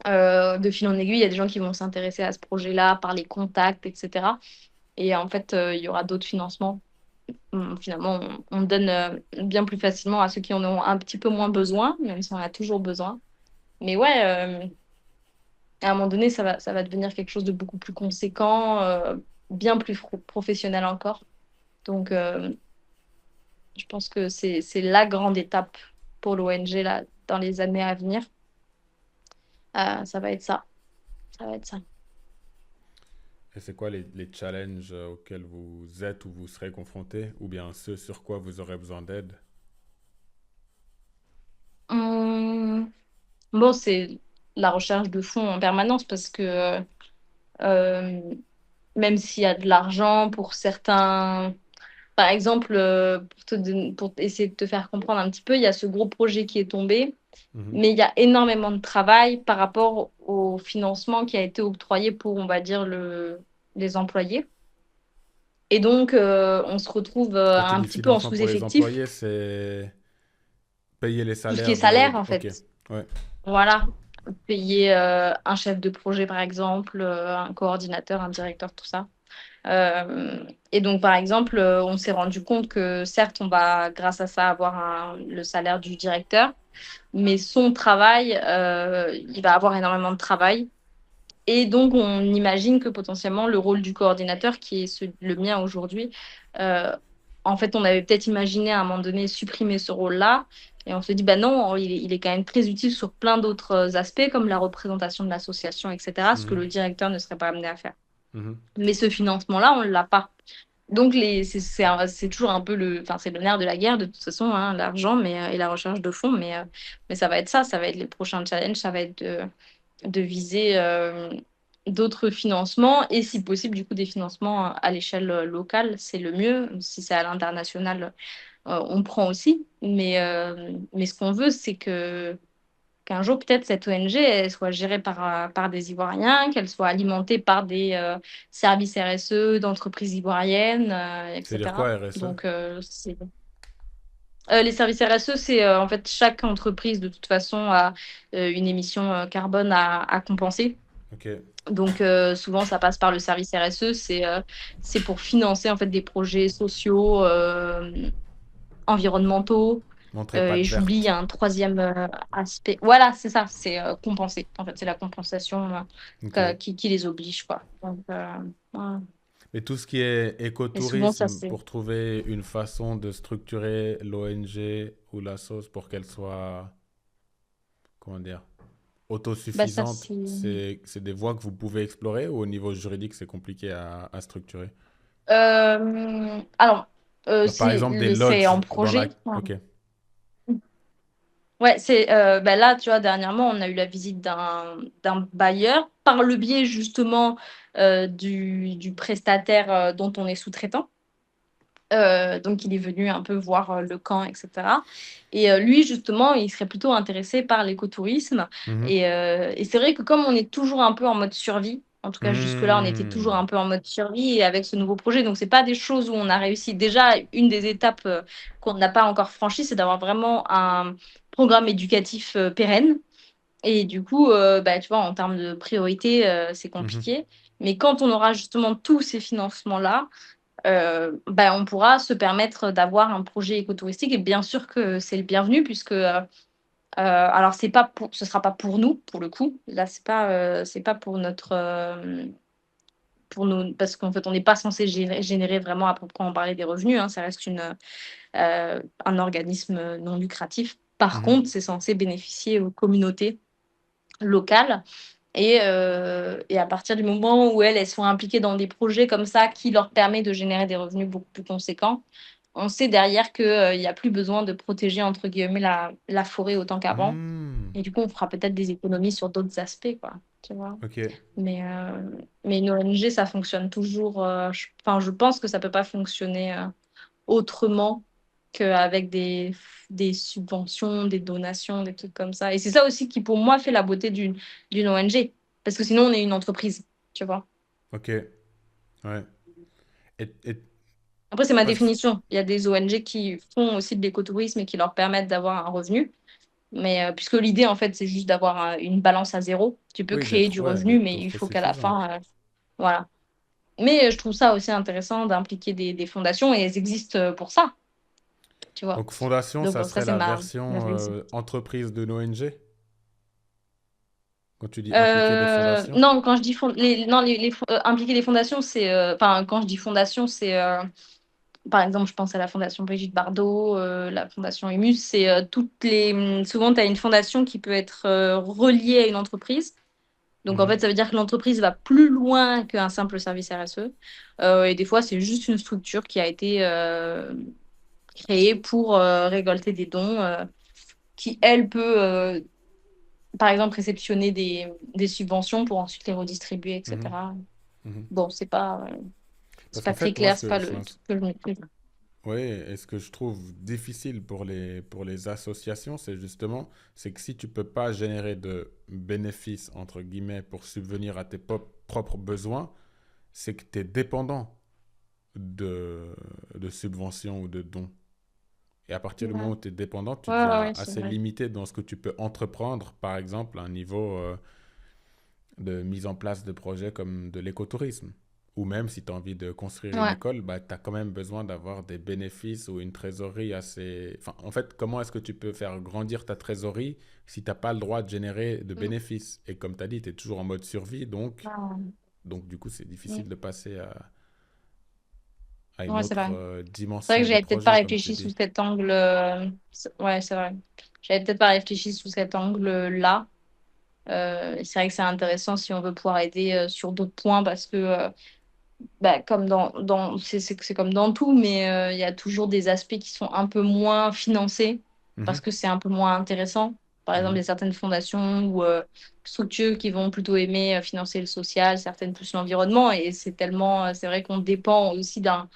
de fil en aiguille, il y a des gens qui vont s'intéresser à ce projet-là par les contacts, etc. Et en fait, il y aura d'autres financements. Finalement, on donne bien plus facilement à ceux qui en ont un petit peu moins besoin, même si on a toujours besoin. Mais ouais, à un moment donné, ça va devenir quelque chose de beaucoup plus conséquent, bien plus professionnel encore. Donc, je pense que c'est la grande étape pour l'ONG là, dans les années à venir. Ça va être ça. Ça va être ça. Et c'est quoi les challenges auxquels vous êtes ou vous serez confrontés, ou bien ceux sur quoi vous aurez besoin d'aide? Hum, bon, c'est la recherche de fonds en permanence parce que euh, même s'il y a de l'argent pour certains. Par exemple, pour essayer de te faire comprendre un petit peu, il y a ce gros projet qui est tombé, Mhm. mais il y a énormément de travail par rapport au financement qui a été octroyé pour, on va dire, les employés. Et donc, on se retrouve Quand tu un dis petit peu en financement pour les sous-effectif. employés, c'est payer les Tout ce qui est salaires de... salaire, en Ok, fait. ouais. Voilà. Payer un chef de projet, par exemple, un coordinateur, un directeur, tout ça. Et donc, par exemple, on s'est rendu compte que certes, on va, grâce à ça, avoir le salaire du directeur, mais son travail, il va avoir énormément de travail. Et donc, on imagine que potentiellement, le rôle du coordinateur, qui est le mien aujourd'hui, euh, en fait, on avait peut-être imaginé à un moment donné supprimer ce rôle-là. Et on se dit, bah non, il est quand même très utile sur plein d'autres aspects, comme la représentation de l'association, etc., ce que Mhm. le directeur ne serait pas amené à faire. Mhm. Mais ce financement-là, on ne l'a pas. Donc, c'est toujours un peu enfin, c'est le nerf de la guerre, de toute façon, hein, l'argent et la recherche de fonds. Mais ça va être ça va être les prochains challenges, ça va être de viser d'autres financements et, si possible, du coup, des financements à l'échelle locale, c'est le mieux. Si c'est à l'international, on prend aussi. Mais ce qu'on veut, c'est qu'un jour, peut-être, cette ONG elle soit gérée par des Ivoiriens, qu'elle soit alimentée par des services RSE d'entreprises ivoiriennes, C'est-à-dire etc. quoi RSE? Donc, les services RSE, c'est en fait chaque entreprise, de toute façon, a une émission carbone à compenser. Ok. Donc, souvent, ça passe par le service RSE. C'est pour financer en fait des projets sociaux, environnementaux. Montrer Et patte j'oublie, il y verte. a un troisième aspect. Voilà, c'est ça, c'est compenser. En fait, c'est la compensation Ok. qui les oblige, quoi. Donc, voilà. Mais tout ce qui est Et souvent, ça, écotourisme, c'est. pour trouver une façon de structurer l'ONG ou la sauce pour qu'elle soit, comment dire, Bah, ça, autosuffisante, c'est. c'est des voies que vous pouvez explorer ou au niveau juridique, c'est compliqué à structurer? Alors, Par exemple, des c'est lodges en dans la... projet. Ouais. Ok. Ouais, bah là, tu vois, dernièrement, on a eu la visite d'un bailleur par le biais justement du prestataire dont on est sous-traitant. Donc, il est venu un peu voir le camp, etc. Et lui, justement, il serait plutôt intéressé par l'écotourisme. Mhm. Et c'est vrai que comme on est toujours un peu en mode survie, en tout cas jusque-là, on était toujours Hmm. un peu en mode survie et avec ce nouveau projet. Donc, c'est pas des choses où on a réussi. Déjà, une des étapes qu'on n'a pas encore franchies, c'est d'avoir vraiment un programme éducatif pérenne. Et du coup, bah, tu vois, en termes de priorité, c'est Mhm. compliqué. Mais quand on aura justement tous ces financements-là, bah, on pourra se permettre d'avoir un projet écotouristique. Et bien sûr que c'est le bienvenu, puisque alors ce sera pas pour nous, pour le coup. Là, c'est pas pour pour nous, parce qu'en fait, on n'est pas censé générer vraiment à proprement parler des revenus. Hein. Ça reste un organisme non lucratif. Par Mhm. contre, c'est censé bénéficier aux communautés locales. Et à partir du moment où elles sont impliquées dans des projets comme ça qui leur permet de générer des revenus beaucoup plus conséquents, on sait derrière qu'il n'y a plus besoin de protéger, entre guillemets, la forêt autant qu'avant. Hmm. Et du coup, on fera peut-être des économies sur d'autres aspects, quoi. Tu vois. Ok. Mais, euh, mais une ONG, ça fonctionne toujours. Enfin, je pense que ça peut pas fonctionner autrement qu'avec des subventions, des donations, des trucs comme ça. Et c'est ça aussi qui, pour moi, fait la beauté d'une ONG. Parce que sinon, on est une entreprise, tu vois. Ok. Ouais. Et Après, c'est ma parce... définition. Il y a des ONG qui font aussi de l'écotourisme et qui leur permettent d'avoir un revenu. Mais puisque l'idée, en fait, c'est juste d'avoir une balance à zéro. Tu peux Oui, créer du ouais, revenu, d'être mais il faut qu'à la autosuffisant. fin, voilà. Mais je trouve ça aussi intéressant d'impliquer des fondations et elles existent pour ça, tu vois. Donc, fondation, Donc ça bon, ça, serait c'est la ma version réflexion. entreprise de l'ONG? Quand tu dis impliquer des fondations? Non, quand je dis non, impliquer les fondations, c'est enfin quand je dis fondation, c'est par exemple, je pense à la fondation Brigitte Bardot, la fondation Emus, c'est souvent tu as une fondation qui peut être reliée à une entreprise. Donc en Mhm. fait, ça veut dire que l'entreprise va plus loin qu'un simple service RSE. Et des fois, c'est juste une structure qui a été créée pour récolter des dons, qui elle peut par exemple réceptionner des subventions pour ensuite les redistribuer, Mhm. etc. Mhm. Bon, c'est Parce pas qu'en très fait, moi, clair, c'est pas le truc que je maîtrise. ouais, et ce que je trouve difficile pour les associations, c'est justement, c'est que si tu peux pas générer de bénéfices, entre guillemets, pour subvenir à tes propres besoins, c'est que tu es dépendant de, de subventions ou de dons. Et à partir du Ouais, moment où tu es dépendant, tu deviens ouais, c'est assez vrai. limité dans ce que tu peux entreprendre, par exemple, à un niveau de mise en place de projets comme de l'écotourisme. Ou même si tu as envie de construire une Ouais. école, bah, tu as quand même besoin d'avoir des bénéfices ou une trésorerie assez... Enfin, en fait, comment est-ce que tu peux faire grandir ta trésorerie si tu n'as pas le droit de générer de Mm. bénéfices? Et comme tu as dit, tu es toujours en mode survie, Ouais, donc du coup, c'est difficile mm. de passer à une Ouais, c'est autre vrai. C'est vrai dimension que de j'avais peut-être pas projet, comme tu réfléchi sous dis. cet angle. Ouais, c'est vrai. J'avais peut-être pas réfléchi sous cet angle-là. C'est vrai que c'est intéressant si on veut pouvoir aider sur d'autres points parce que, bah, comme c'est comme dans tout, mais il y a toujours des aspects qui sont un peu moins financés parce Mhm, que c'est un peu moins intéressant. Par exemple, il y a mhm, certaines fondations ou structures qui vont plutôt aimer financer le social, certaines plus l'environnement. Et c'est vrai qu'on dépend aussi d'un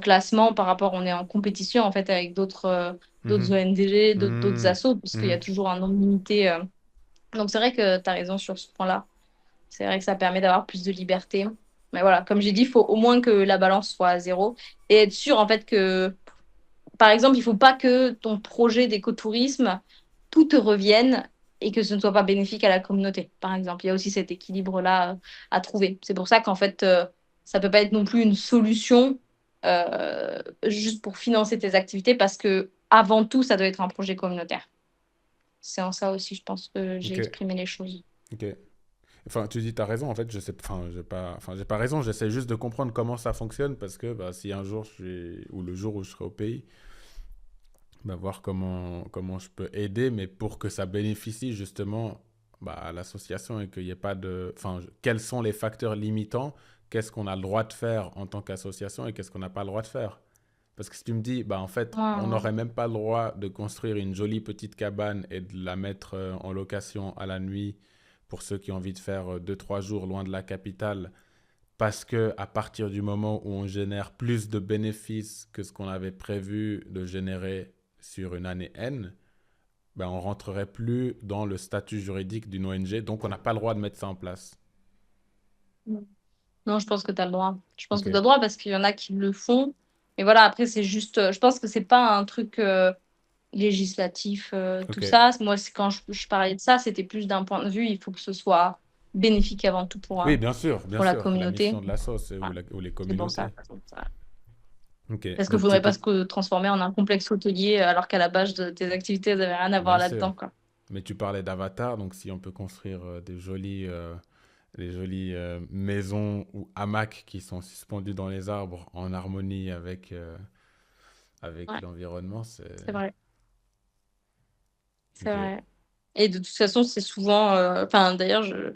classement par rapport, on est en compétition en fait avec d'autres mhm, ONG, d'autres mhm, assos, puisqu'il y a mhm, toujours un nombre limité. Donc c'est vrai que tu as raison sur ce point-là. C'est vrai que ça permet d'avoir plus de liberté. Mais voilà, comme j'ai dit, il faut au moins que la balance soit à zéro et être sûr en fait que, par exemple, il ne faut pas que ton projet d'écotourisme, tout te revienne et que ce ne soit pas bénéfique à la communauté, par exemple. Il y a aussi cet équilibre-là à trouver. C'est pour ça qu'en fait, ça ne peut pas être non plus une solution juste pour financer tes activités parce que avant tout, ça doit être un projet communautaire. C'est en ça aussi, je pense que j'ai ok, exprimé les choses. ok. Enfin, tu dis, t'as raison, en fait, je sais, enfin, j'ai pas raison, j'essaie juste de comprendre comment ça fonctionne parce que bah, si un jour ou le jour où je serai au pays, bah, voir comment je peux aider, mais pour que ça bénéficie justement bah, à l'association et qu'il n'y ait pas de, enfin, quels sont les facteurs limitants, qu'est-ce qu'on a le droit de faire en tant qu'association et qu'est-ce qu'on n'a pas le droit de faire. Parce que si tu me dis, bah en fait, on Ouais, n'aurait même pas le droit de construire une jolie petite cabane et de la mettre en location à la nuit pour ceux qui ont envie de faire 2, 3 jours loin de la capitale, parce que à partir du moment où on génère plus de bénéfices que ce qu'on avait prévu de générer sur une année N, ben on rentrerait plus dans le statut juridique d'une ONG, donc on n'a pas le droit de mettre ça en place. ouais. Non, je pense que tu as le droit. Je pense Ok, que tu as le droit parce qu'il y en a qui le font. Mais voilà, après, c'est juste. Je pense que c'est pas un truc législatif, tout ok. ça. Moi, c'est quand je parlais de ça, c'était plus d'un point de vue, il faut que ce soit bénéfique avant tout Oui, bien pour la sûr, la communauté. mission de la sauce Ouais, ou les c'est pour ça. communautés. Ok, Parce qu'il ne donc faudrait pas typique, se transformer en un complexe hôtelier alors qu'à la base de tes activités, elles n'avaient rien à voir bien sûr. là-dedans, quoi. Mais tu parlais d'avatar, donc si on peut construire des jolies maisons ou hamacs qui sont suspendus dans les arbres en harmonie avec Ouais, l'environnement, c'est vrai. C'est ok. vrai. Et de toute façon, c'est souvent. Enfin, d'ailleurs, je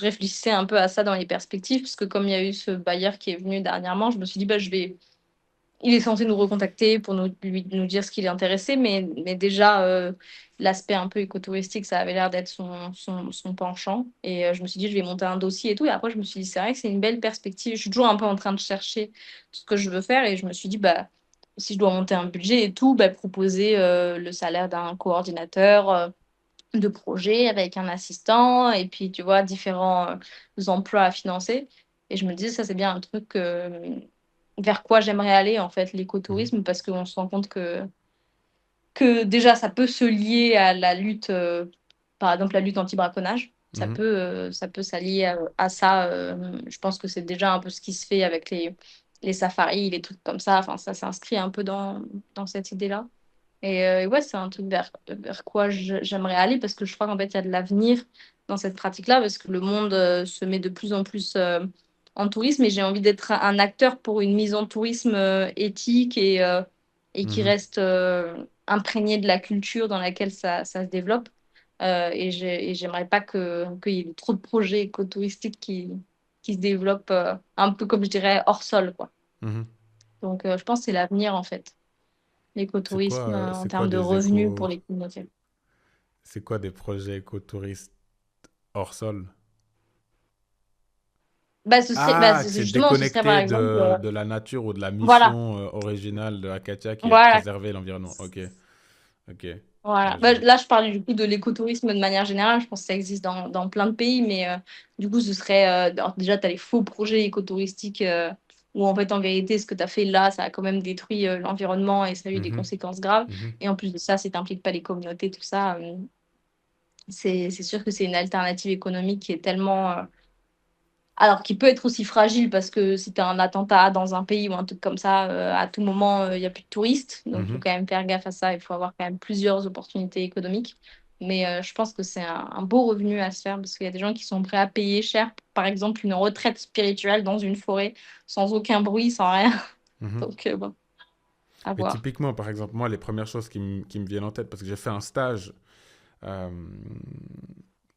réfléchissais un peu à ça dans les perspectives, parce que comme il y a eu ce bailleur qui est venu dernièrement, je me suis dit, bah, il est censé nous recontacter pour nous dire ce qu'il est intéressé, mais déjà, l'aspect un peu écotouristique, ça avait l'air d'être son penchant. Et je me suis dit, je vais monter un dossier et tout. Et après, je me suis dit, c'est vrai que c'est une belle perspective. Je suis toujours un peu en train de chercher ce que je veux faire. Et je me suis dit, bah, si je dois monter un budget et tout, bah, proposer le salaire d'un coordinateur de projet avec un assistant et puis, tu vois, différents emplois à financer. Et je me disais, ça, c'est bien un truc vers quoi j'aimerais aller, en fait, Mhm, l'écotourisme, parce qu'on se rend compte que déjà, ça peut se lier à la lutte, par exemple, la lutte anti-braconnage. mhm, Ça peut s'allier à ça. Je pense que c'est déjà un peu ce qui se fait avec les safaris, les trucs comme ça. Enfin, ça s'inscrit un peu dans cette idée-là. Et ouais, c'est un truc vers quoi j'aimerais aller parce que je crois qu'en fait, il y a de l'avenir dans cette pratique-là parce que le monde se met de plus en plus en tourisme et j'ai envie d'être un acteur pour une mise en tourisme éthique et qui mhm. reste imprégné de la culture dans laquelle ça se développe. Et j'aimerais pas qu'il y ait trop de projets écotouristiques qui se développent un peu comme je dirais hors sol, quoi. Mhm. Donc, je pense que c'est l'avenir en fait l'écotourisme en C'est quoi termes de revenus pour les communautés. c'est quoi des projets écotouristes hors sol? Ah, que c'est Justement, ce serait par déconnecté exemple, de la nature ou de la voilà, mission originale de Akatia qui est de voilà, préserver l'environnement. Ok, ok. voilà. Ouais, je Bah, vois. là, je parlais du coup de l'écotourisme de manière générale. Je pense que ça existe dans plein de pays, mais du coup, ce serait alors déjà, tu as les faux projets écotouristiques où en fait, en vérité, ce que tu as fait là, ça a quand même détruit l'environnement et ça a eu des Mhm, conséquences graves. mhm, Et en plus de ça, si tu n'impliques pas les communautés, tout ça, c'est sûr que c'est une alternative économique qui est tellement alors, qui peut être aussi fragile parce que si tu as un attentat dans un pays ou un truc comme ça, à tout moment, il n'y a plus de touristes. Donc, il faut mhm. quand même faire gaffe à ça. Il faut avoir quand même plusieurs opportunités économiques. Mais je pense que c'est un beau revenu à se faire parce qu'il y a des gens qui sont prêts à payer cher, par exemple, une retraite spirituelle dans une forêt, sans aucun bruit, sans rien. Mhm. Donc, bon, à Mais voir. typiquement, par exemple, moi, les premières choses qui me viennent en tête, parce que j'ai fait un stage euh,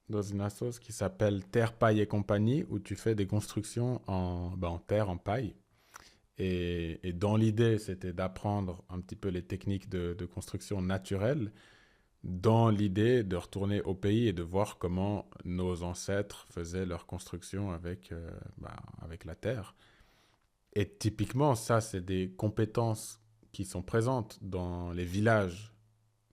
dans une assoce qui s'appelle Terre, Paille et Compagnie, où tu fais des constructions en terre, en paille. Et dans l'idée, c'était d'apprendre un petit peu les techniques de construction naturelle, dans l'idée de retourner au pays et de voir comment nos ancêtres faisaient leur construction avec la terre. Et typiquement, ça, c'est des compétences qui sont présentes dans les villages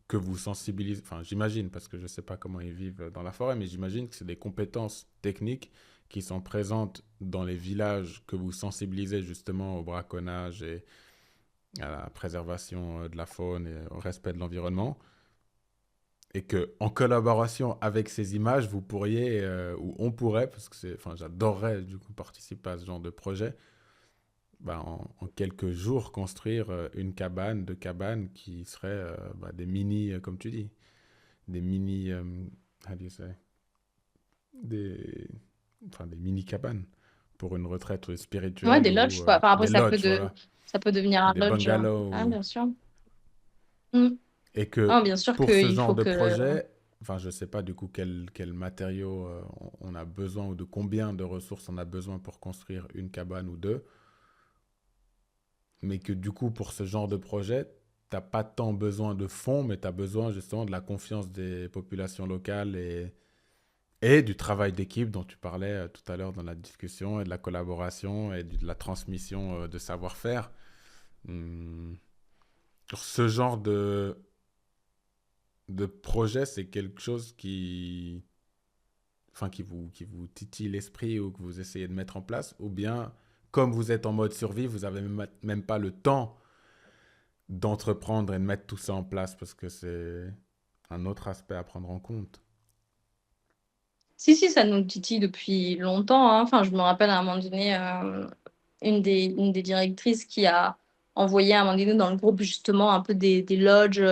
que vous sensibilisez. Enfin, j'imagine, parce que je ne sais pas comment ils vivent dans la forêt, mais j'imagine que c'est des compétences techniques qui sont présentes dans les villages que vous sensibilisez justement au braconnage et à la préservation de la faune et au respect de l'environnement. Et que en collaboration avec ces images, vous pourriez, ou on pourrait, parce que enfin, j'adorerais du coup participer à ce genre de projet, en quelques jours construire une cabane, deux cabanes qui seraient des mini, comme tu dis, des mini, how do you say, des, des mini cabanes pour une retraite Ouais, spirituelle des ou lodges, quoi. Enfin, après, des lodges, voilà, ça peut devenir un des lodge. Ah, bungalows. bien sûr. Mm. Et que Non, bien sûr pour ce qu'il genre faut de que. projet, enfin, je ne sais pas du coup quel matériau on a besoin ou de combien de ressources on a besoin pour construire une cabane ou deux, mais que du coup, pour ce genre de projet, t'as pas tant besoin de fonds, mais tu as besoin justement de la confiance des populations locales et du travail d'équipe dont tu parlais tout à l'heure dans la discussion, et de la collaboration et de la transmission de savoir-faire. Hum, Sur ce genre de projet, c'est quelque chose enfin, qui vous titille l'esprit ou que vous essayez de mettre en place, ou bien, comme vous êtes en mode survie, vous n'avez même pas le temps d'entreprendre et de mettre tout ça en place parce que c'est un autre aspect à prendre en compte. Si, si, ça nous titille depuis longtemps, hein. Enfin, je me rappelle à un moment donné, une des directrices qui a envoyé à un moment donné dans le groupe justement un peu des lodges,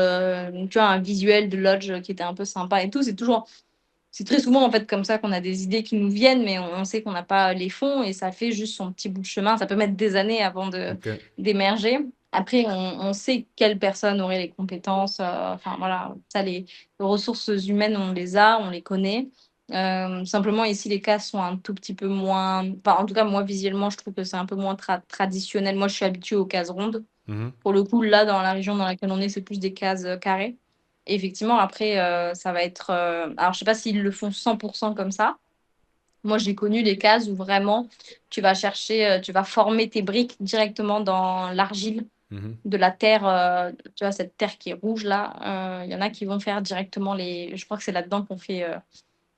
tu vois, un visuel de lodge qui était un peu sympa et tout. C'est très souvent en fait comme ça qu'on a des idées qui nous viennent, mais on sait qu'on n'a pas les fonds et ça fait juste son petit bout de chemin. Ça peut mettre des années avant Ok. d'émerger. Après, on sait quelle personne aurait les compétences. Enfin voilà, ça, les ressources humaines, on les a, on les connaît. Simplement ici, les cas sont un tout petit peu moins. Enfin, en tout cas, moi visuellement, je trouve que c'est un peu moins traditionnel. Moi, je suis habituée aux cases rondes. Mhm. Pour le coup, là, dans la région dans laquelle on est, c'est plus des cases carrées. Et effectivement, après, ça va être. Alors, je sais pas s'ils le font 100% comme ça. Moi, j'ai connu des cases où vraiment, tu vas chercher, tu vas former tes briques directement dans l'argile Mhm. de la terre. Tu vois, cette terre qui est rouge là. Il y en a qui vont faire directement les. Je crois que c'est là-dedans qu'on fait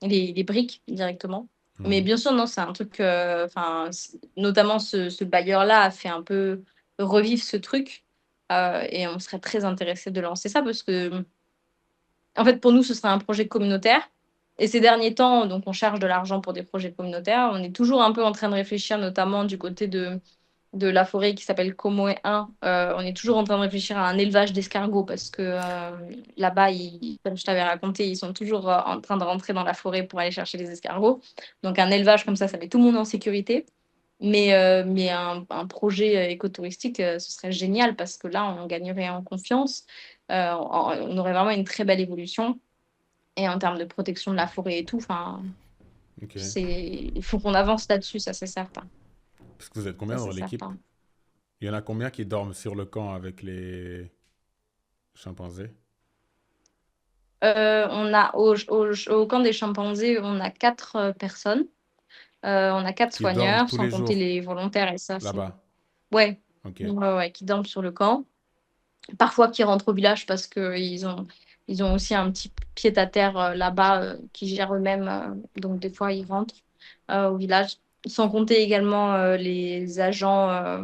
les briques directement. Mais Mhm. bien sûr, non, c'est un truc. Enfin, notamment ce bailleur-là a fait un peu revivre ce truc. Et on serait très intéressé de lancer ça parce que en fait, pour nous, ce serait un projet communautaire. Et ces derniers temps, donc, on cherche de l'argent pour des projets communautaires. On est toujours un peu en train de réfléchir, notamment du côté de la forêt qui s'appelle Comoé 1. On est toujours en train de réfléchir à un élevage d'escargots parce que là-bas, comme je t'avais raconté, ils sont toujours en train de rentrer dans la forêt pour aller chercher les escargots. Donc, un élevage comme ça met tout le monde en sécurité. Mais un projet écotouristique, ce serait génial parce que là, on gagnerait en confiance. On aurait vraiment une très belle évolution. Et en termes de protection de la forêt et tout, enfin, Ok. il faut qu'on avance là-dessus, ça c'est certain. Parce que vous êtes combien Ça dans c'est l'équipe? certain. Il y en a combien qui dorment sur le camp avec les chimpanzés? On a au camp des chimpanzés, on a 4 personnes. On a quatre Qui dorment soigneurs, tous sans les compter jours les volontaires. Et ça, c'est. là-bas. Ouais. Ok. Ouais, ouais, qui dorment sur le camp. Parfois qui rentrent au village parce qu'ils ont aussi un petit pied-à-terre là-bas qui gèrent eux-mêmes. Donc des fois, ils rentrent au village. Sans compter également les agents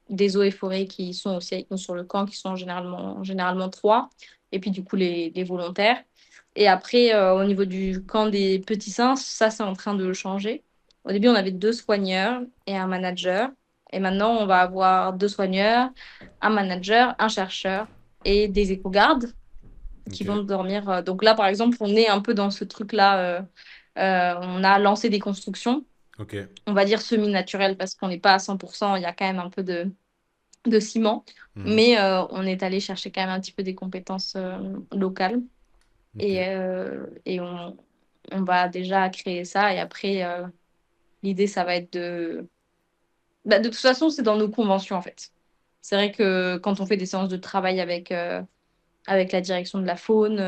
des eaux et forêts qui sont aussi avec nous sur le camp, qui sont généralement 3. Et puis du coup, les volontaires. Et après, au niveau du camp des petits singes, ça, c'est en train de changer. Au début, on avait 2 soigneurs et un manager. Et maintenant, on va avoir 2 soigneurs, un manager, un chercheur et des éco-gardes qui Ok. vont dormir. Donc là, par exemple, on est un peu dans ce truc-là. On a lancé des constructions, Ok. on va dire semi-naturelles parce qu'on n'est pas à 100%. Il y a quand même un peu de ciment. Mhm. Mais on est allé chercher quand même un petit peu des compétences locales. Ok. Et on va déjà créer ça. Et après, l'idée, ça va être de. Bah, de toute façon, c'est dans nos conventions, en fait. C'est vrai que quand on fait des séances de travail avec la direction de la faune,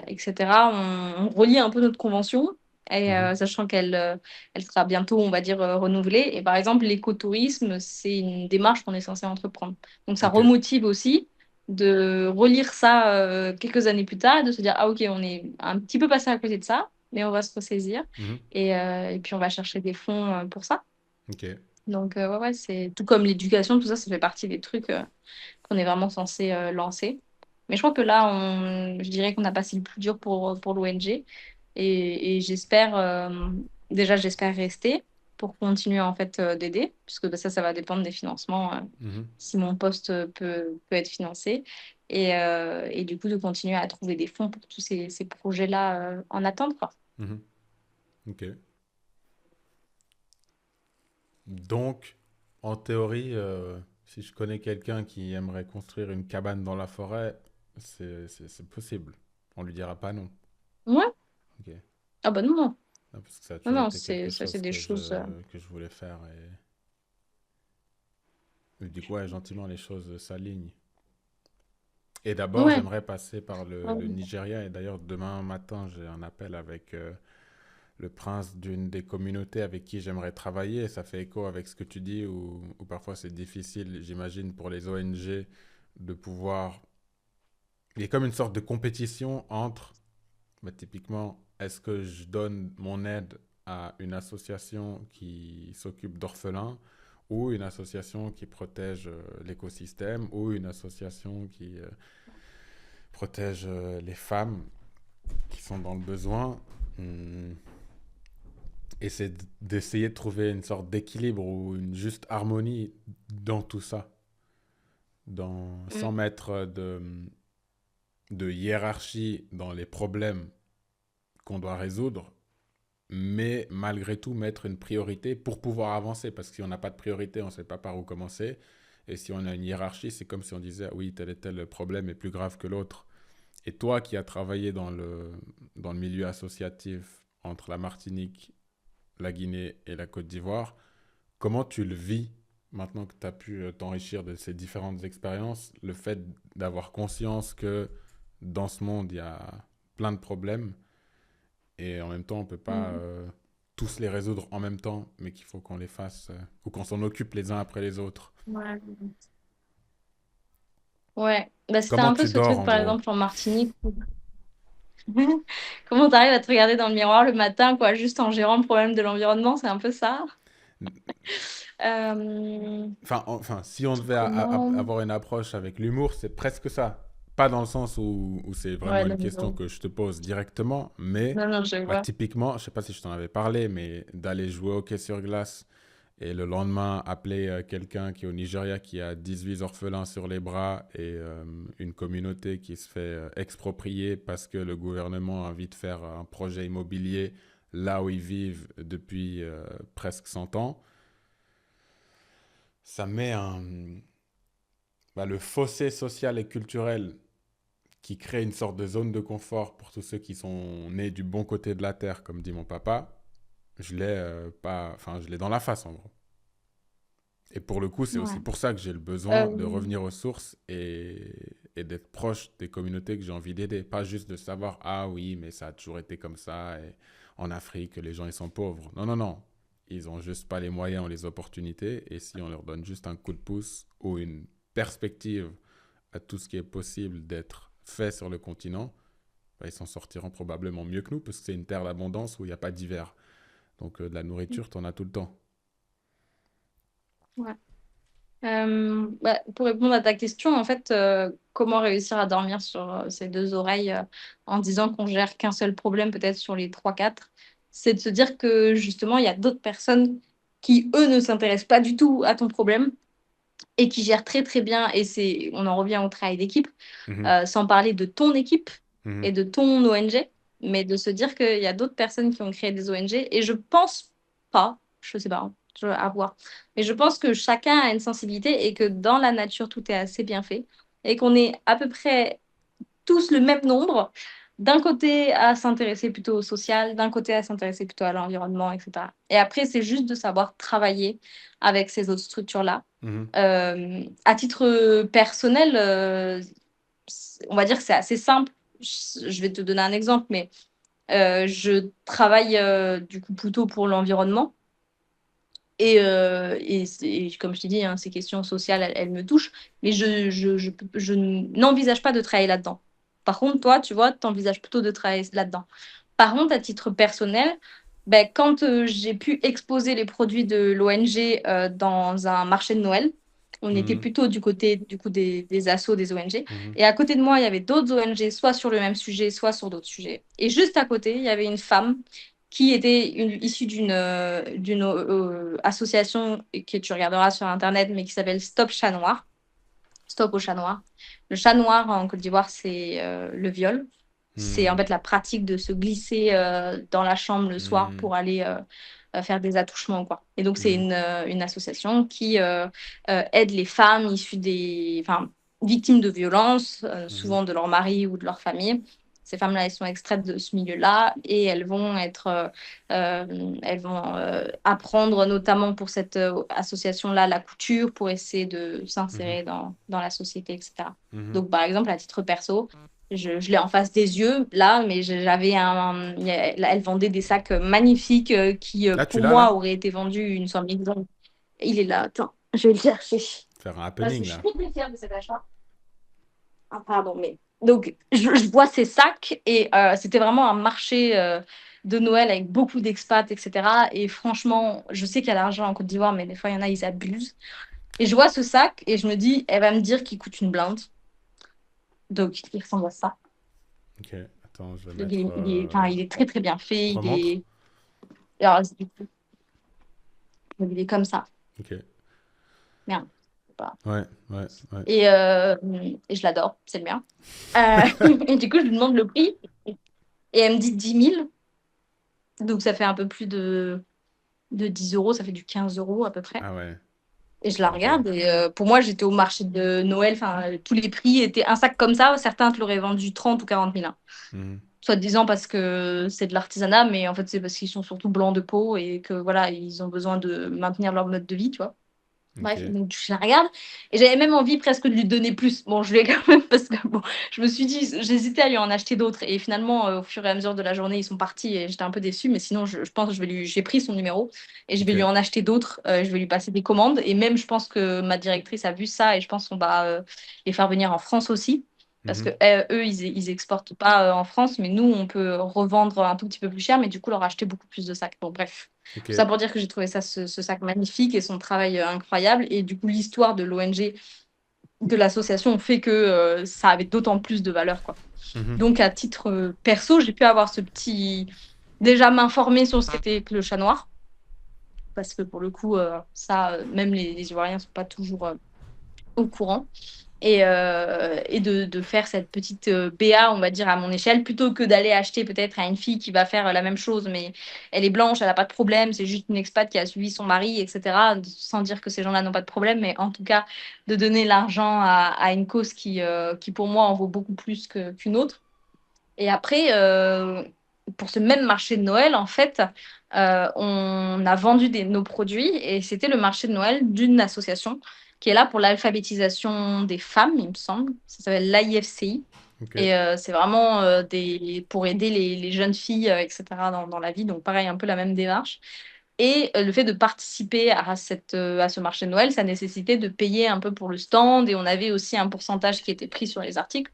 etc. On relie un peu notre convention, et, Mhm. sachant elle sera bientôt, on va dire, renouvelée. Et par exemple, l'écotourisme, c'est une démarche qu'on est censé entreprendre. Donc ça Ok. remotive aussi de relire ça quelques années plus tard et de se dire, ah ok, on est un petit peu passé à côté de ça, mais on va se ressaisir. Mhm. Et puis on va chercher des fonds pour ça. Ok. Donc ouais, ouais, c'est tout comme l'éducation, tout ça, ça fait partie des trucs qu'on est vraiment censé lancer. Mais je crois que là, je dirais qu'on a passé le plus dur pour l'ONG. Et j'espère, déjà, j'espère rester pour continuer en fait d'aider, puisque bah, ça va dépendre des financements, Mhm. si mon poste peut être financé. Et du coup, de continuer à trouver des fonds pour tous ces projets-là en attente, quoi. Mhm. Ok. Donc, en théorie, si je connais quelqu'un qui aimerait construire une cabane dans la forêt, c'est possible. On lui dira pas non. Ouais. Ok. Ah bah non, non. Ah, parce que ça a Non, toujours non, été quelque ça, c'est chose des choses. que je voulais faire. Et... Et du coup, ouais, gentiment, les choses s'alignent. Et d'abord, Ouais. j'aimerais passer par le Nigeria. Et d'ailleurs, demain matin, j'ai un appel avec le prince d'une des communautés avec qui j'aimerais travailler. Et ça fait écho avec ce que tu dis, où parfois c'est difficile, j'imagine, pour les ONG de pouvoir... Il y a comme une sorte de compétition entre, bah, typiquement, est-ce que je donne mon aide à une association qui s'occupe d'orphelins ou une association qui protège l'écosystème ou une association qui protège les femmes qui sont dans le besoin. Hum, Et c'est d'essayer de trouver une sorte d'équilibre ou une juste harmonie dans tout ça, sans Mm. mettre de hiérarchie dans les problèmes qu'on doit résoudre, mais malgré tout mettre une priorité pour pouvoir avancer. Parce que si on n'a pas de priorité, on ne sait pas par où commencer. Et si on a une hiérarchie, c'est comme si on disait, ah oui, tel et tel problème est plus grave que l'autre. Et toi qui as travaillé dans le milieu associatif entre la Martinique, la Guinée et la Côte d'Ivoire, comment tu le vis maintenant que tu as pu t'enrichir de ces différentes expériences, le fait d'avoir conscience que dans ce monde, il y a plein de problèmes et en même temps, on ne peut pas Mm. tous les résoudre en même temps, mais qu'il faut qu'on les fasse ou qu'on s'en occupe les uns après les autres. Ouais. Ouais. Bah, c'était Comment un peu tu ce dors truc, en par gros? exemple, en Martinique. Comment tu arrives à te regarder dans le miroir le matin, quoi, juste en gérant le problème de l'environnement, c'est un peu ça. Euh, Enfin, si on devait Autrement, avoir une approche avec l'humour, c'est presque ça. Pas dans le sens où c'est vraiment ouais, une non, question que je te pose directement, mais non, non, je bah, vois. typiquement, je sais pas si je t'en avais parlé, mais d'aller jouer au hockey sur glace et le lendemain appeler quelqu'un qui est au Nigeria qui a 18 orphelins sur les bras et une communauté qui se fait exproprier parce que le gouvernement a envie de faire un projet immobilier là où ils vivent depuis presque 100 ans, ça met le fossé social et culturel qui crée une sorte de zone de confort pour tous ceux qui sont nés du bon côté de la terre, comme dit mon papa. Je l'ai pas, enfin, je l'ai dans la face en gros. Et pour le coup, c'est aussi Ouais. pour ça que j'ai le besoin de Euh, revenir aux sources et d'être proche des communautés que j'ai envie d'aider. Pas juste de savoir, ah oui, mais ça a toujours été comme ça et en Afrique, les gens ils sont pauvres. Non, non, non. Ils ont juste pas les moyens ou les opportunités. Et si on leur donne juste un coup de pouce ou une perspective à tout ce qui est possible d'être fait sur le continent, bah, ils s'en sortiront probablement mieux que nous parce que c'est une terre d'abondance où il n'y a pas d'hiver. Donc de la nourriture, tu en as tout le temps. ouais. Bah, pour répondre à ta question, en fait, comment réussir à dormir sur ses deux oreilles en disant qu'on gère qu'un seul problème peut-être sur les trois, quatre, c'est de se dire que justement, il y a d'autres personnes qui, eux, ne s'intéressent pas du tout à ton problème et qui gèrent très très bien, et c'est, on en revient au travail d'équipe, Mhm. sans parler de ton équipe et Mhm. de ton ONG, mais de se dire qu'il y a d'autres personnes qui ont créé des ONG, et je pense pas, je sais pas, hein, à voir, mais je pense que chacun a une sensibilité et que dans la nature, tout est assez bien fait, et qu'on est à peu près tous le même nombre, d'un côté à s'intéresser plutôt au social, d'un côté à s'intéresser plutôt à l'environnement, etc. Et après, c'est juste de savoir travailler avec ces autres structures-là. Mhm. À titre personnel, on va dire que c'est assez simple. Je vais te donner un exemple, mais je travaille du coup plutôt pour l'environnement. Comme je t'ai dit, hein, ces questions sociales, elles me touchent, mais je n'envisage pas de travailler là-dedans. Par contre, toi, tu vois, tu envisages plutôt de travailler là-dedans. Par contre, à titre personnel, ben, quand j'ai pu exposer les produits de l'ONG dans un marché de Noël, on était Mhm. plutôt du côté du coup, des assos des ONG. Mhm. Et à côté de moi, il y avait d'autres ONG, soit sur le même sujet, soit sur d'autres sujets. Et juste à côté, il y avait une femme qui était issue d'une association que tu regarderas sur Internet, mais qui s'appelle Stop Chat Noir. Stop au chat noir. Le chat noir en Côte d'Ivoire, c'est le viol. C'est en Mhm. fait la pratique de se glisser dans la chambre le soir Mhm. pour aller faire des attouchements ou quoi. Et donc, c'est Mhm. une association qui aide les femmes issues des, enfin, victimes de violences, Mhm. souvent de leur mari ou de leur famille, Ces femmes-là, elles sont extraites de ce milieu-là et elles vont apprendre notamment pour cette association-là la couture pour essayer de Mhm. s'insérer dans la société, etc. Mhm. Donc, par exemple, à titre perso, je l'ai en face des yeux là, mais elle vendait des sacs magnifiques qui, Ah, tu pour l'as moi, là? auraient été vendus une somme exorbitant. Il est là, attends, je vais le chercher. Faire un Parce que happening je suis là. très fière de cet achat. Ah, pardon, mais. Donc, je vois ces sacs et c'était vraiment un marché de Noël avec beaucoup d'expats, etc. Et franchement, je sais qu'il y a l'argent en Côte d'Ivoire, mais des fois, il y en a, ils abusent. Et je vois ce sac et je me dis, elle va me dire qu'il coûte une blinde. Donc, il ressemble à ça. Ok, attends, je vais Donc, mettre. enfin, il est très, très bien fait. Remontre. Alors, il est comme ça. Ok. Merde. C'est pas- Ouais, ouais, ouais. Et, euh, et je l'adore, c'est le mien. Et du coup, je lui demande le prix et elle me dit 10 000. Donc, ça fait un peu plus de 10 euros, ça fait du 15 euros à peu près. Ah ouais, Et je la ok. regarde et pour moi, j'étais au marché de Noël, enfin, tous les prix étaient un sac comme ça, certains te l'auraient vendu 30 ou 40 000. Hein. Mhm. Soit disant parce que c'est de l'artisanat, mais en fait, c'est parce qu'ils sont surtout blancs de peau et que voilà, ils ont besoin de maintenir leur mode de vie, tu vois. Ok. Bref, donc je la regarde et j'avais même envie presque de lui donner plus. Bon, je lui ai quand même parce que bon, je me suis dit, j'hésitais à lui en acheter d'autres et finalement, au fur et à mesure de la journée, ils sont partis et j'étais un peu déçue. Mais sinon, je pense que j'ai pris son numéro et je vais Ok. lui en acheter d'autres. Je vais lui passer des commandes et même, je pense que ma directrice a vu ça et je pense qu'on va les faire venir en France aussi. Parce que Mhm. eux, ils exportent pas en France, mais nous, on peut revendre un tout petit peu plus cher, mais du coup, leur acheter beaucoup plus de sacs. Bon, bref. Ok. Tout ça pour dire que j'ai trouvé ce sac magnifique et son travail incroyable. Et du coup, l'histoire de l'ONG, de l'association, fait que ça avait d'autant plus de valeur, quoi. Mhm. Donc, à titre perso, j'ai pu avoir ce petit. Déjà m'informer sur ce qu'était que le chat noir. Parce que pour le coup, même les Ivoiriens ne sont pas toujours au courant et de faire cette petite BA, on va dire, à mon échelle, plutôt que d'aller acheter peut-être à une fille qui va faire la même chose, mais elle est blanche, elle n'a pas de problème, c'est juste une expat qui a suivi son mari, etc., sans dire que ces gens-là n'ont pas de problème, mais en tout cas, de donner l'argent à une cause qui, pour moi, en vaut beaucoup plus qu'une autre. Et après, pour ce même marché de Noël, en fait, on a vendu nos produits et c'était le marché de Noël d'une association qui est là pour l'alphabétisation des femmes, il me semble. Ça s'appelle l'AIFCI. Ok. Et c'est vraiment pour aider les jeunes filles, etc., dans la vie. Donc, pareil, un peu la même démarche. Et le fait de participer à ce marché de Noël, ça nécessitait de payer un peu pour le stand et on avait aussi un pourcentage qui était pris sur les articles.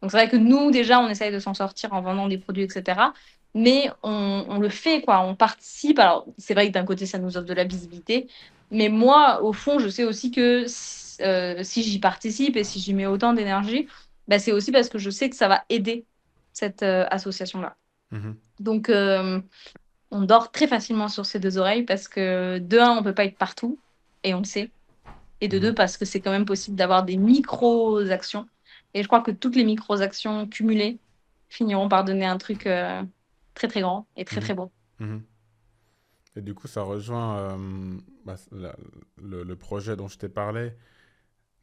Donc c'est vrai que nous, déjà, on essaye de s'en sortir en vendant des produits, etc. Mais on le fait, quoi. On participe. Alors, c'est vrai que d'un côté, ça nous offre de la visibilité. Mais moi, au fond, je sais aussi que si j'y participe et si j'y mets autant d'énergie, bah, c'est aussi parce que je sais que ça va aider cette association-là. Mhm. Donc, on dort très facilement sur ses deux oreilles parce que, de un, on peut pas être partout, et on le sait. Et de Mhm. deux, parce que c'est quand même possible d'avoir des micro-actions. Et je crois que toutes les micro-actions cumulées finiront par donner un truc très très grand et très Mhm. très beau. Mhm. Et du coup, ça rejoint le projet dont je t'ai parlé,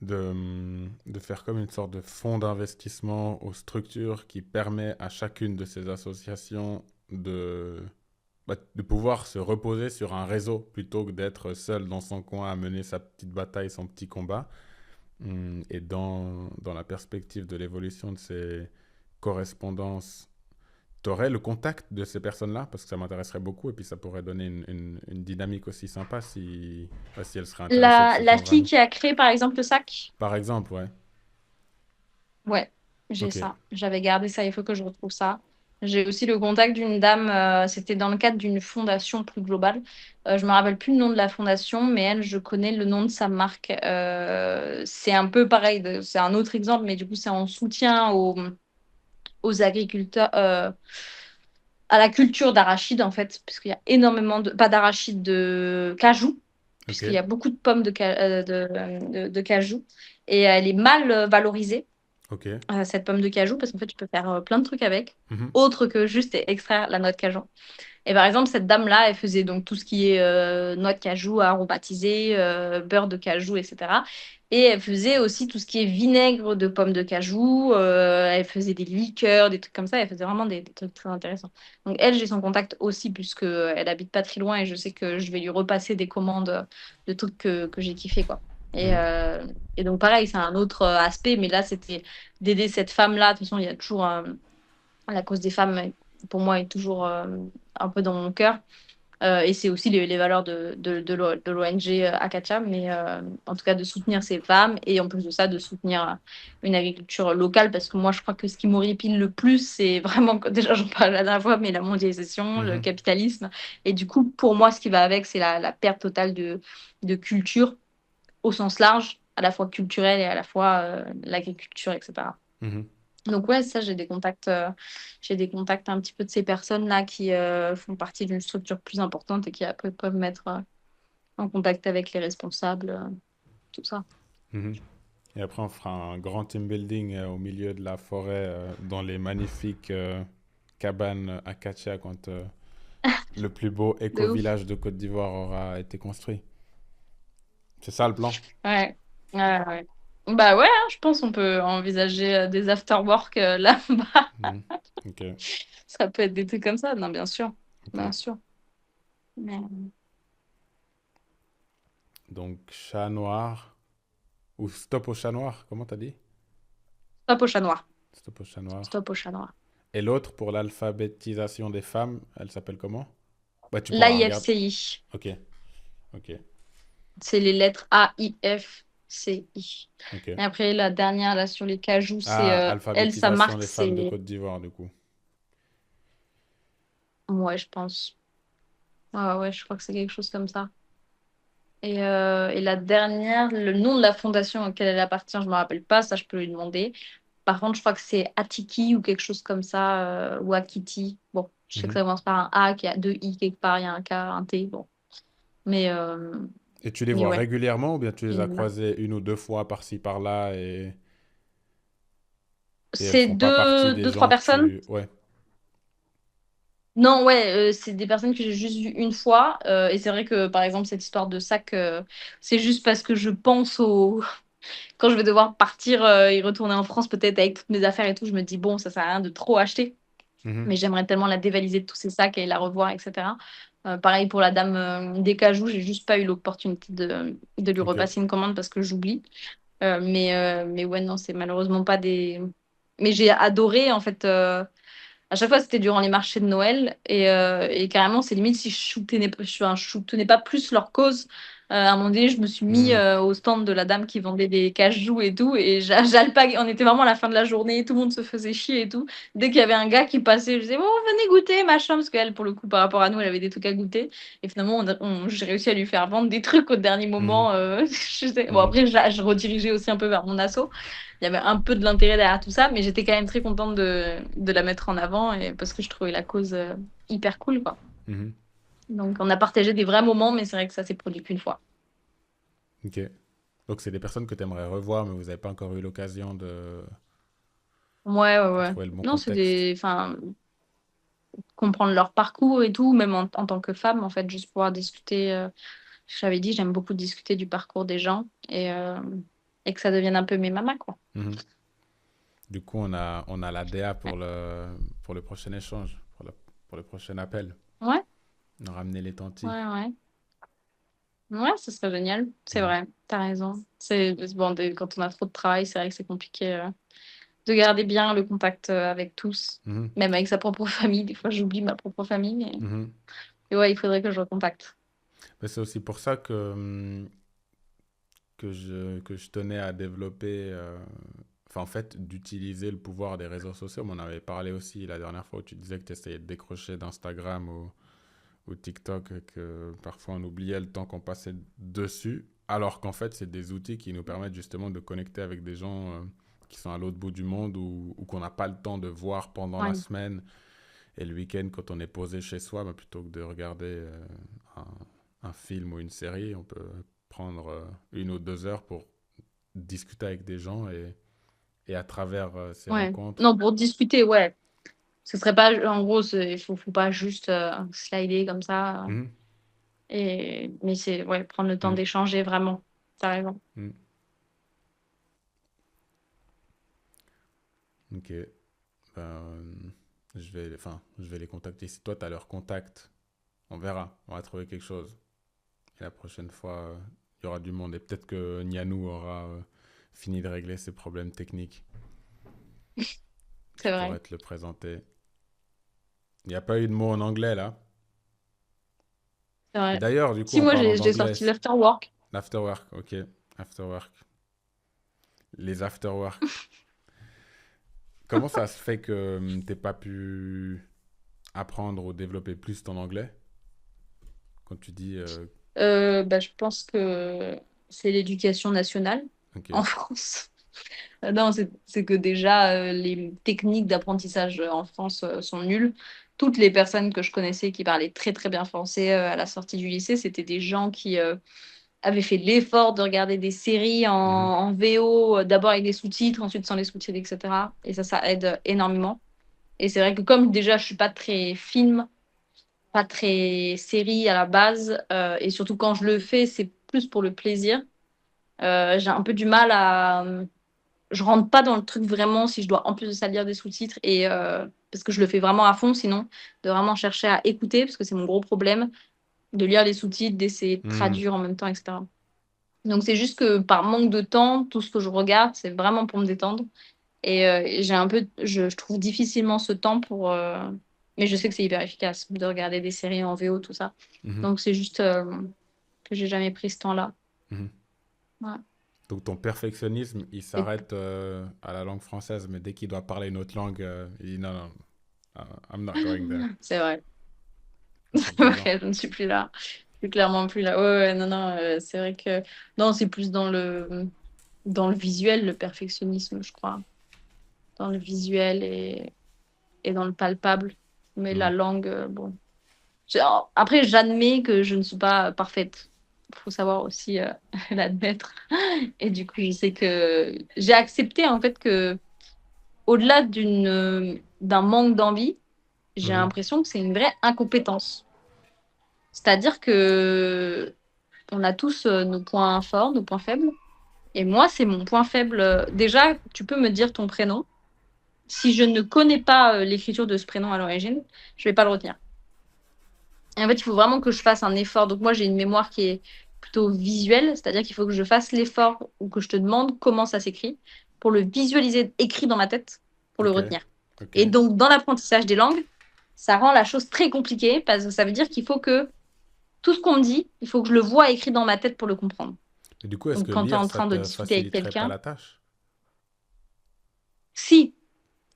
de faire comme une sorte de fonds d'investissement aux structures qui permet à chacune de ces associations de pouvoir se reposer sur un réseau plutôt que d'être seul dans son coin à mener sa petite bataille, son petit combat. Et dans la perspective de l'évolution de ces correspondances, tu aurais le contact de ces personnes-là parce que ça m'intéresserait beaucoup et puis ça pourrait donner une dynamique aussi sympa si elles seraient intéressées de La, se la joindre à fille nous. qui a créé par exemple le sac, Par exemple, ouais. ouais, j'ai Ok. ça. J'avais gardé ça, il faut que je retrouve ça. J'ai aussi le contact d'une dame, c'était dans le cadre d'une fondation plus globale. Je me rappelle plus le nom de la fondation, mais elle, je connais le nom de sa marque. C'est un peu pareil, c'est un autre exemple, mais du coup, c'est en soutien aux agriculteurs, à la culture d'arachide en fait, puisqu'il y a énormément pas d'arachide, de cajou, Ok. puisqu'il y a beaucoup de pommes de cajou, et elle est mal valorisée. Ok. cette pomme de cajou, parce qu'en fait, tu peux faire plein de trucs avec, Mhm. autre que juste extraire la noix de cajou. Et par exemple, cette dame-là, elle faisait donc tout ce qui est noix de cajou aromatisée, beurre de cajou, etc. Et elle faisait aussi tout ce qui est vinaigre de pommes de cajou. Elle faisait des liqueurs, des trucs comme ça. Elle faisait vraiment des trucs très intéressants. Donc elle, j'ai son contact aussi puisque elle habite pas très loin et je sais que je vais lui repasser des commandes de trucs que j'ai kiffé quoi. Et, Mhm. euh, et donc pareil, c'est un autre aspect, mais là c'était d'aider cette femme-là. De toute façon, il y a toujours la cause des femmes pour moi est toujours un peu dans mon cœur. Et c'est aussi les valeurs de l'ONG Akacha, mais en tout cas de soutenir ces femmes et en plus de ça, de soutenir une agriculture locale parce que moi, je crois que ce qui m'horripile le plus, c'est vraiment, déjà j'en parlais la dernière fois, mais la mondialisation, le Mhm. capitalisme. Et du coup, pour moi, ce qui va avec, c'est la perte totale de culture au sens large, à la fois culturelle et à la fois l'agriculture, etc. Mhm. Donc ouais, ça, j'ai des contacts un petit peu de ces personnes-là qui font partie d'une structure plus importante et qui après peuvent mettre en contact avec les responsables, tout ça. Mhm. Et après, on fera un grand team building au milieu de la forêt, dans les magnifiques cabanes à Katia, quand le plus beau De ouf. éco-village de Côte d'Ivoire aura été construit. C'est ça le plan? Ouais. Ouais, ouais. Bah ouais, hein, je pense qu'on peut envisager des after-work là-bas. Mhm. Ok, Ça peut être des trucs comme ça, non, bien sûr. ok. Bien sûr. Mais... Donc, chat noir, ou stop au chat noir, comment t'as dit? Stop au chat noir. Stop au chat noir. Stop au chat noir. Et l'autre, pour l'alphabétisation des femmes, elle s'appelle comment? Bah, tu pourras regarder. L'AIFCI. Ok, ok, C'est les lettres AIFCI. ok. Et après, la dernière, là, sur les cajous, c'est Ah, Elsa alphabétisation des Marx. femmes de C'est... Côte d'Ivoire, du coup. Ouais, je pense. Ouais, ouais, je crois que c'est quelque chose comme ça. Et la dernière, le nom de la fondation auquel elle appartient, je ne me rappelle pas, ça, je peux lui demander. Par contre, je crois que c'est Atiki ou quelque chose comme ça, ou Akiti. Bon, je sais que Mhm. ça commence par un A, qu'il y a deux I quelque part, il y a un K, un T. Bon. Mais, euh, Et tu les mais vois ouais. régulièrement ou bien tu les Et as voilà. croisés une ou deux fois par-ci par-là et elles C'est font pas partie des deux, trois gens que personnes. tu... Ouais. Non, ouais, c'est des personnes que j'ai juste vues une fois. Et c'est vrai que, par exemple, cette histoire de sac, c'est juste parce que je pense au... Quand je vais devoir partir et retourner en France, peut-être avec toutes mes affaires et tout, je me dis, bon, ça sert à rien de trop acheter. Mhm. Mais j'aimerais tellement la dévaliser de tous ces sacs et la revoir, etc. Pareil pour la dame des cajous, j'ai juste pas eu l'opportunité de lui Ok. repasser une commande parce que j'oublie. Mais ouais, non, c'est malheureusement pas des... Mais j'ai adoré, en fait... À chaque fois, c'était durant les marchés de Noël. Et carrément, c'est limite si je soutenais pas plus leur cause. À un moment donné, je me suis mis Mhm. au stand de la dame qui vendait des cajous et tout. Et j'alpaguais. On était vraiment à la fin de la journée. Tout le monde se faisait chier et tout. Dès qu'il y avait un gars qui passait, je disais, bon, venez goûter, machin. Parce qu'elle, pour le coup, par rapport à nous, elle avait des trucs à goûter. Et finalement, j'ai réussi à lui faire vendre des trucs au dernier Mhm. moment. Bon, Mhm. après, je redirigeais aussi un peu vers mon assaut. Il y avait un peu de l'intérêt derrière tout ça, mais j'étais quand même très contente de la mettre en avant et parce que je trouvais la cause hyper cool, quoi. Mhm. Donc, on a partagé des vrais moments, mais c'est vrai que ça s'est produit qu'une fois. Ok. Donc c'est des personnes que tu aimerais revoir, mais vous n'avez pas encore eu l'occasion Ouais, ouais, de ouais. trouver le bon Non, c'est contexte. des... Enfin, comprendre leur parcours et tout, même en tant que femme, en fait, juste pouvoir discuter. Je t'avais dit, j'aime beaucoup discuter du parcours des gens et que ça devienne un peu mes mamas, quoi. Mhm. Du coup, on a la DA Ouais, pour le prochain échange, pour le prochain appel. ouais, On ramener les tantis. ouais. Ouais. Ouais, ce serait génial. C'est Mhm. vrai, t'as raison. C'est bon, quand on a trop de travail, c'est vrai que c'est compliqué de garder bien le contact avec tous, Mhm. même avec sa propre famille. Des fois, j'oublie ma propre famille, Mhm. mais ouais, il faudrait que je recontacte. Mais c'est aussi pour ça que je tenais à développer, enfin en fait, d'utiliser le pouvoir des réseaux sociaux. On en avait parlé aussi la dernière fois où tu disais que tu essayais de décrocher d'Instagram ou TikTok, et que parfois on oubliait le temps qu'on passait dessus, alors qu'en fait, c'est des outils qui nous permettent justement de connecter avec des gens qui sont à l'autre bout du monde ou qu'on n'a pas le temps de voir pendant la Ouais. semaine. Et le week-end, quand on est posé chez soi, bah, plutôt que de regarder un, un film ou une série, on peut prendre une ou deux heures pour discuter avec des gens et à travers ces Ouais. rencontres. Non, pour discuter, ouais. Ce serait pas, en gros, il faut pas juste slider comme ça. Mhm, Mais c'est, ouais, prendre le temps mhm, d'échanger vraiment. T'as raison. mhm. Ok. Ben, je vais les contacter. Si toi, tu as leur contact, on verra. On va trouver quelque chose. Et la prochaine fois, il y aura du monde. Et peut-être que Nianou aura fini de régler ses problèmes techniques. Je C'est vrai. pourrais te le présenter. Il n'y a pas eu de mot en anglais, là. C'est Et vrai. d'ailleurs, du coup, Si, en moi, parlant j'ai d'anglais, sorti l'afterwork. l'afterwork, ok. Afterwork. Les afterwork. Comment ça se fait que t'aies pas pu apprendre ou développer plus ton anglais quand tu dis Bah, je pense que c'est l'éducation nationale ok. en France. Non, c'est que déjà, les techniques d'apprentissage en France sont nulles. Toutes les personnes que je connaissais qui parlaient très très bien français à la sortie du lycée, c'était des gens qui avaient fait l'effort de regarder des séries Mhm, en VO, d'abord avec des sous-titres, ensuite sans les sous-titres, etc. Et ça aide énormément. Et c'est vrai que comme déjà, je suis pas très film, pas très série à la base, et surtout quand je le fais, c'est plus pour le plaisir. J'ai un peu du mal à je rentre pas dans le truc vraiment si je dois en plus de ça lire des sous-titres et parce que je le fais vraiment à fond sinon de vraiment chercher à écouter parce que c'est mon gros problème de lire les sous-titres, d'essayer de mhm, traduire en même temps, etc. Donc c'est juste que par manque de temps, tout ce que je regarde, c'est vraiment pour me détendre et j'ai un peu, je trouve difficilement ce temps pour, mais je sais que c'est hyper efficace de regarder des séries en VO, tout ça. mhm, Donc c'est juste que j'ai jamais pris ce temps-là. mhm. Ouais. Donc ton perfectionnisme, il Et s'arrête à la langue française, mais dès qu'il doit parler une autre langue, il dit non, non, I'm not going there. c'est vrai. Intelligent. Ouais, je ne suis plus là. Je suis clairement plus là. Ouais, ouais, non, non, c'est vrai que. Non, c'est plus dans le visuel, le perfectionnisme, je crois. Dans le visuel et dans le palpable. Mais la Mhm, langue, bon. Après, j'admets que je ne suis pas parfaite. Il faut savoir aussi l'admettre. Et du coup, je sais que j'ai accepté en fait que au-delà d'un manque d'envie, j'ai mhm, l'impression que c'est une vraie incompétence. C'est-à-dire que on a tous nos points forts, nos points faibles. Et moi, c'est mon point faible. Déjà, tu peux me dire ton prénom. Si je ne connais pas l'écriture de ce prénom à l'origine, je vais pas le retenir. Et en fait, il faut vraiment que je fasse un effort. Donc moi, j'ai une mémoire qui est plutôt visuelle, c'est-à-dire qu'il faut que je fasse l'effort ou que je te demande comment ça s'écrit pour le visualiser écrit dans ma tête, pour le ok, retenir. ok. Et donc, dans l'apprentissage des langues, ça rend la chose très compliquée parce que ça veut dire qu'il faut que tout ce qu'on me dit, il faut que je le vois écrit dans ma tête pour le comprendre. Et du coup, est-ce Donc, que quand tu es lire, en ça train de te discuter avec faciliterait pas quelqu'un, la tâche? si,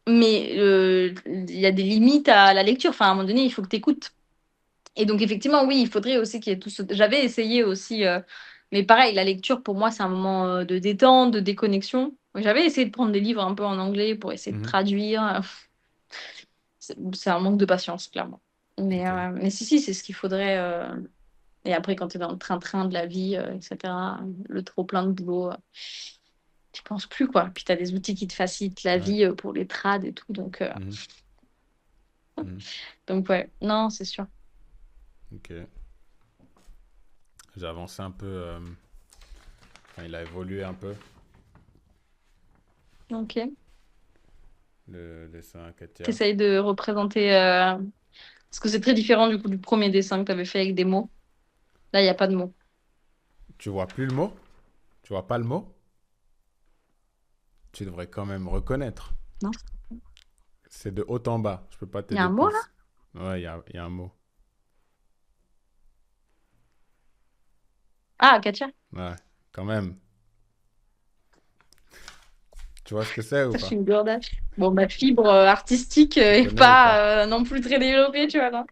mais il y a des limites à la lecture. Enfin, à un moment donné, il faut que tu écoutes. Et donc, effectivement, oui, il faudrait aussi qu'il y ait tout ce. J'avais essayé aussi, mais pareil, la lecture, pour moi, c'est un moment de détente, de déconnexion. J'avais essayé de prendre des livres un peu en anglais pour essayer de Mhm, traduire. C'est un manque de patience, clairement. ok. Mais si, si, c'est ce qu'il faudrait. Et après, quand tu es dans le train-train de la vie, etc., le trop-plein de boulot, tu penses plus, quoi. Puis tu as des outils qui te facilitent la Ouais. vie pour les trades et tout. Mhm, mhm, Donc ouais, non, c'est sûr. ok. J'ai avancé un peu. Enfin, il a évolué un peu, Ok. le dessin à Katia. T'essayes de représenter. Parce que c'est très différent du coup du premier dessin que tu avais fait avec des mots. Là, il n'y a pas de mots. Tu vois plus le mot? Tu vois pas le mot? Tu devrais quand même reconnaître. Non? C'est de haut en bas. Je peux pas Il y a t'aider un mot là? plus. Ouais, il y a un mot. Ah, Katia. Ouais, quand même. Tu vois ce que c'est ou Je suis pas? une gourdache. Bon, ma fibre artistique Tu est connais ou pas? pas non plus très développée, tu vois, là.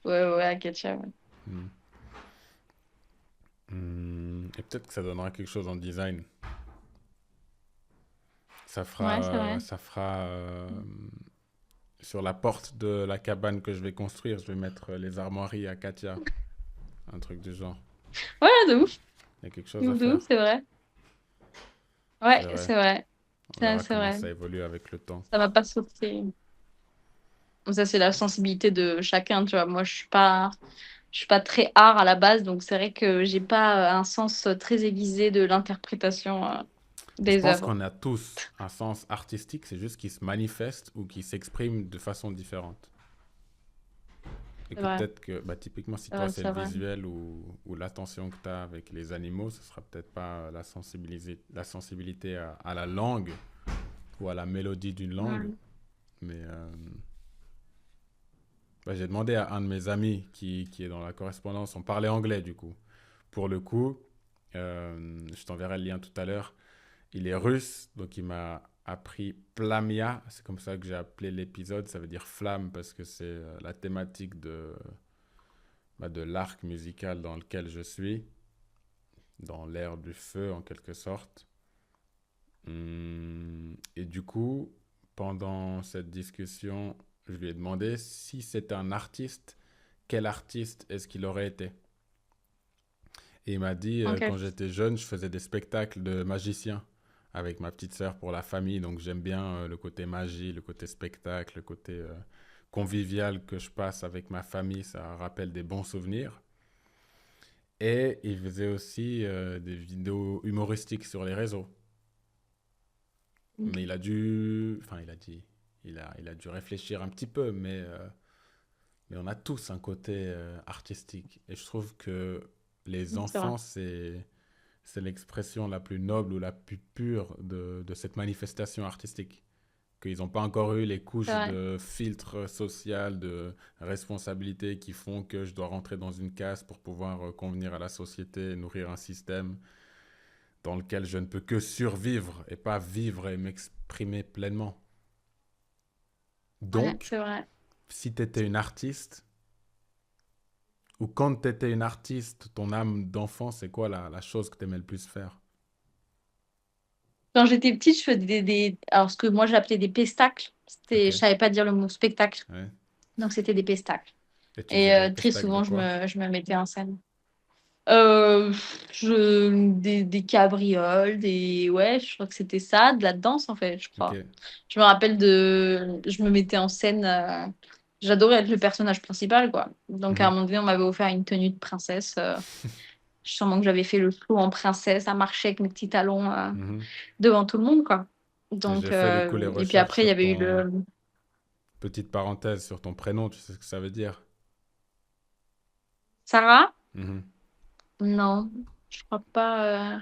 Ouais, ouais, Katia, ouais. Hmm. Et peut-être que ça donnera quelque chose en design. Ouais, c'est vrai. Ça fera sur la porte de la cabane que je vais construire, je vais mettre les armoiries à Katia. Un truc du genre. Ouais, de ouf. Il y a quelque chose De à ouf, de faire. ouf, c'est vrai. C'est Ouais, vrai. c'est vrai. On Ça, verra c'est comment vrai. ça évolue avec le temps. Ça va pas sauter. Ça, c'est la sensibilité de chacun, tu vois. Moi, je suis pas très art à la base, donc c'est vrai que j'ai pas un sens très aiguisé de l'interprétation Je des pense œuvres. qu'on a tous un sens artistique, c'est juste qu'il se manifeste ou qu'il s'exprime de façon différente. Et C'est que vrai, peut-être que, bah, typiquement, si c'est toi vrai, c'est le c'est vrai. visuel ou l'attention que tu as avec les animaux, ce sera peut-être pas la sensibilité à la langue ou à la mélodie d'une langue. Ouais. Mais bah, j'ai demandé à un de mes amis qui est dans la correspondance, on parlait anglais du coup. Pour le coup, je t'enverrai le lien tout à l'heure. Il est russe, donc il m'a appris Plamia. C'est comme ça que j'ai appelé l'épisode. Ça veut dire flamme parce que c'est la thématique de l'arc musical dans lequel je suis, dans l'ère du feu en quelque sorte. Et du coup, pendant cette discussion, je lui ai demandé si c'était un artiste, quel artiste est-ce qu'il aurait été. Et il m'a dit, quand Ok. j'étais jeune, je faisais des spectacles de magicien avec ma petite sœur pour la famille. Donc j'aime bien le côté magie, le côté spectacle, le côté convivial que je passe avec ma famille. Ça rappelle des bons souvenirs. Et il faisait aussi des vidéos humoristiques sur les réseaux. Mais il a dû... Enfin, il a dit... il a dû réfléchir un petit peu, mais on a tous un côté artistique. Et je trouve que les C'est vrai. enfants, c'est l'expression la plus noble ou la plus pure de cette manifestation artistique. Qu'ils n'ont pas encore eu les C'est couches vrai. de filtre social, de responsabilité qui font que je dois rentrer dans une case pour pouvoir convenir à la société, nourrir un système dans lequel je ne peux que survivre et pas vivre et m'exprimer pleinement. Ouais, Donc, c'est vrai. si tu étais une artiste, ou quand tu étais une artiste, ton âme d'enfant, c'est quoi la chose que tu aimais le plus faire? Quand j'étais petite, je faisais alors ce que moi j'appelais des pestacles. Ok, Je savais pas dire le mot spectacle, ouais. donc c'était des pestacles. Et tu faisais Et des très pestacles de souvent, quoi? je me mettais en scène. Des cabrioles, ouais, je crois que c'était ça, de la danse en fait, je Ok. crois. Je me rappelle je me mettais en scène, j'adorais être le personnage principal, quoi. Donc à un Mhm. moment donné, on m'avait offert une tenue de princesse. Sûrement que j'avais fait le show en princesse, à marcher avec mes petits talons Mhm. devant tout le monde, quoi. Et Donc, j'ai fait du coup les et puis recherches après, il y sur avait eu ton... le Petite parenthèse sur ton prénom, tu sais ce que ça veut dire? Sarah. Mhm. Non, je crois pas.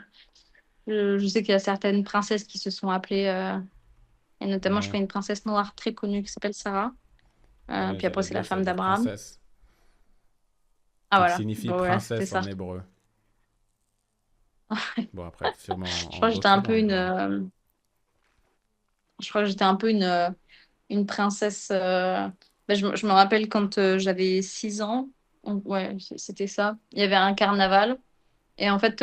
Je sais qu'il y a certaines princesses qui se sont appelées, et notamment, je Non. crois, une princesse noire très connue qui s'appelle Sarah. Ouais, Puis après, j'allais c'est la dire, ça veut femme dire d'Abraham. princesse. Ah Qui voilà, signifie bon voilà, c'était princesse en ça. hébreu. Bon, après, sûrement Je en crois que j'étais d'autres un peu langues, mais... je crois que j'étais un peu une princesse. Ben, je me rappelle quand j'avais 6 ans. Ouais, c'était ça. Il y avait un carnaval. Et en fait,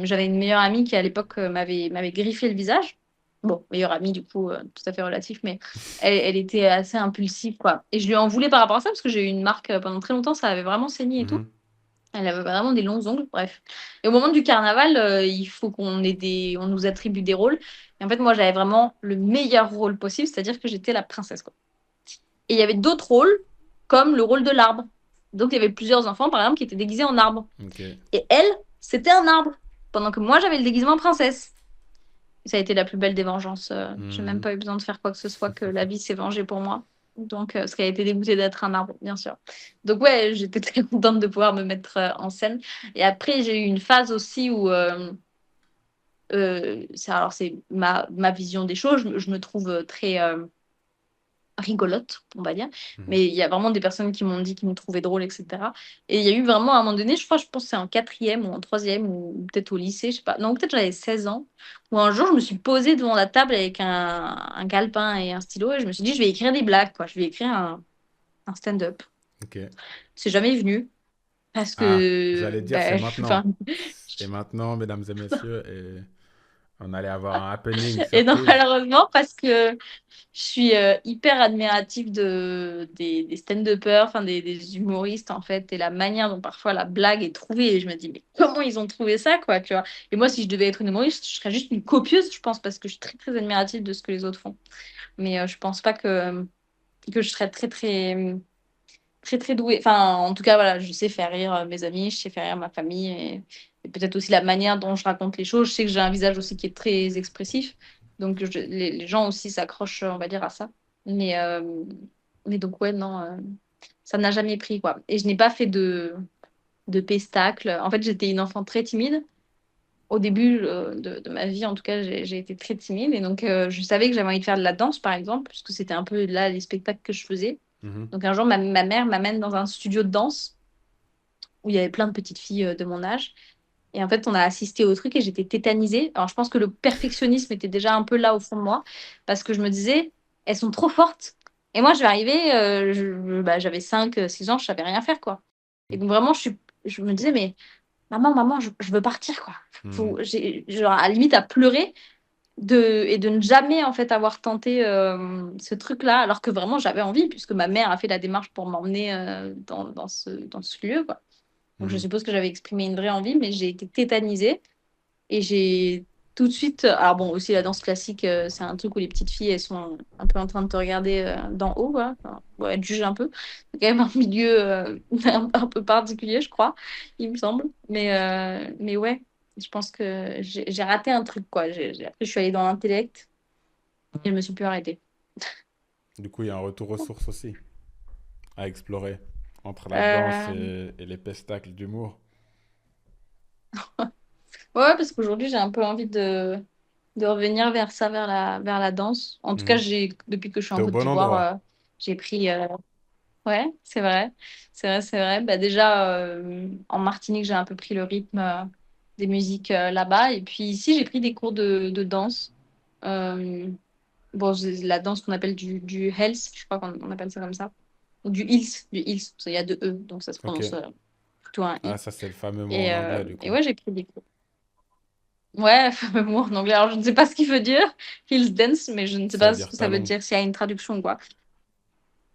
j'avais une meilleure amie qui, à l'époque, m'avait griffé le visage. Bon, meilleure amie, du coup, tout à fait relatif, mais elle était assez impulsive, quoi. Et je lui en voulais par rapport à ça, parce que j'ai eu une marque pendant très longtemps, ça avait vraiment saigné et tout. Mhm. Elle avait vraiment des longs ongles, bref. Et au moment du carnaval, il faut on nous attribue des rôles. Et en fait, moi, j'avais vraiment le meilleur rôle possible, c'est-à-dire que j'étais la princesse, quoi. Et il y avait d'autres rôles, comme le rôle de l'arbre. Donc, il y avait plusieurs enfants, par exemple, qui étaient déguisés en arbre. Ok. Et elle, c'était un arbre. Pendant que moi, j'avais le déguisement princesse. Et ça a été la plus belle des vengeances. J'ai même Mhm. pas eu besoin de faire quoi que ce soit, que la vie s'est vengée pour moi. Donc, ce qui a été dégoûté d'être un arbre, bien sûr. Donc, ouais, j'étais très contente de pouvoir me mettre en scène. Et après, j'ai eu une phase aussi où, c'est ma vision des choses, je me trouve très rigolote, on va dire. Mhm. Mais il y a vraiment des personnes qui m'ont dit qu'ils me trouvaient drôle, etc. Et il y a eu vraiment à un moment donné, je pense que c'est en quatrième ou en troisième ou peut-être au lycée, je sais pas. Non, peut-être j'avais 16 ans. Où un jour, je me suis posée devant la table avec un calepin et un stylo et je me suis dit, je vais écrire des blagues, quoi. Je vais écrire un stand-up. Ok. C'est jamais venu parce Ah, que, j'allais dire c'est ben, enfin, maintenant. Et maintenant, mesdames et messieurs, On allait avoir un happening Et non, surprise. malheureusement, parce que je suis hyper admirative des stand-uppers, enfin des humoristes en fait, et la manière dont parfois la blague est trouvée. Et je me dis, mais comment ils ont trouvé ça, quoi, tu vois? Et moi, si je devais être une humoriste, je serais juste une copieuse, je pense, parce que je suis très, très admirative de ce que les autres font. Mais je pense pas que je serais très, très, très, très douée. Enfin, en tout cas, voilà, je sais faire rire mes amis, je sais faire rire ma famille, et peut-être aussi la manière dont je raconte les choses. Je sais que j'ai un visage aussi qui est très expressif. Donc, les gens aussi s'accrochent, on va dire, à ça. Mais, euh, mais donc, ouais, non, ça n'a jamais pris, quoi. Et je n'ai pas fait de pestacle. En fait, j'étais une enfant très timide. Au début de ma vie, en tout cas, j'ai été très timide. Et donc, je savais que j'avais envie de faire de la danse, par exemple, puisque c'était un peu là les spectacles que je faisais. Mhm. Donc, un jour, ma mère m'amène dans un studio de danse où il y avait plein de petites filles de mon âge. Et en fait, on a assisté au truc et j'étais tétanisée. Alors, je pense que le perfectionnisme était déjà un peu là au fond de moi parce que je me disais, elles sont trop fortes. Et moi, je vais arriver, bah, j'avais 5 6 ans, je savais rien faire, quoi. Et donc, vraiment, je me disais, mais maman, je veux partir, quoi. Mhm. Genre, à la limite, à pleurer et de ne jamais, en fait, avoir tenté ce truc-là, alors que vraiment, j'avais envie, puisque ma mère a fait la démarche pour m'emmener dans ce lieu, quoi. Donc, je Mhm. suppose que j'avais exprimé une vraie envie, mais j'ai été tétanisée. Et j'ai tout de suite. Alors, bon, aussi, la danse classique, c'est un truc où les petites filles, elles sont un peu en train de te regarder d'en haut, voilà. Enfin, ouais, elles te jugent un peu. C'est quand même un milieu un peu particulier, je crois, il me semble. Mais ouais, je pense que j'ai raté un truc, quoi. Après, je suis allée dans l'intellect et je me suis plus arrêtée. Du coup, il y a un retour aux sources aussi à explorer entre la danse Euh, et les pestacles d'humour. Ouais, parce qu'aujourd'hui, j'ai un peu envie de revenir vers ça, vers la danse. En tout cas, Mhm. depuis que je suis T'es en au Côte bon d'Ivoire, endroit. j'ai pris. Ouais, c'est vrai. C'est vrai, c'est vrai. Bah, déjà, en Martinique, j'ai un peu pris le rythme des musiques là-bas. Et puis ici, j'ai pris des cours de danse. Euh, bon, la danse qu'on appelle du health, je crois qu'on appelle ça comme ça. Ou du heels, parce qu'il y a deux E, donc ça se Ok. prononce plutôt un Ah, I. ça, c'est le fameux mot en Et, anglais, du et coup. ouais, j'ai pris des cours. Ouais, fameux mot en anglais. Alors, je ne sais pas ce qu'il veut dire, heels dance, mais je ne sais Ça veut pas ce dire que ça veut talon. dire, s'il y a une traduction ou quoi.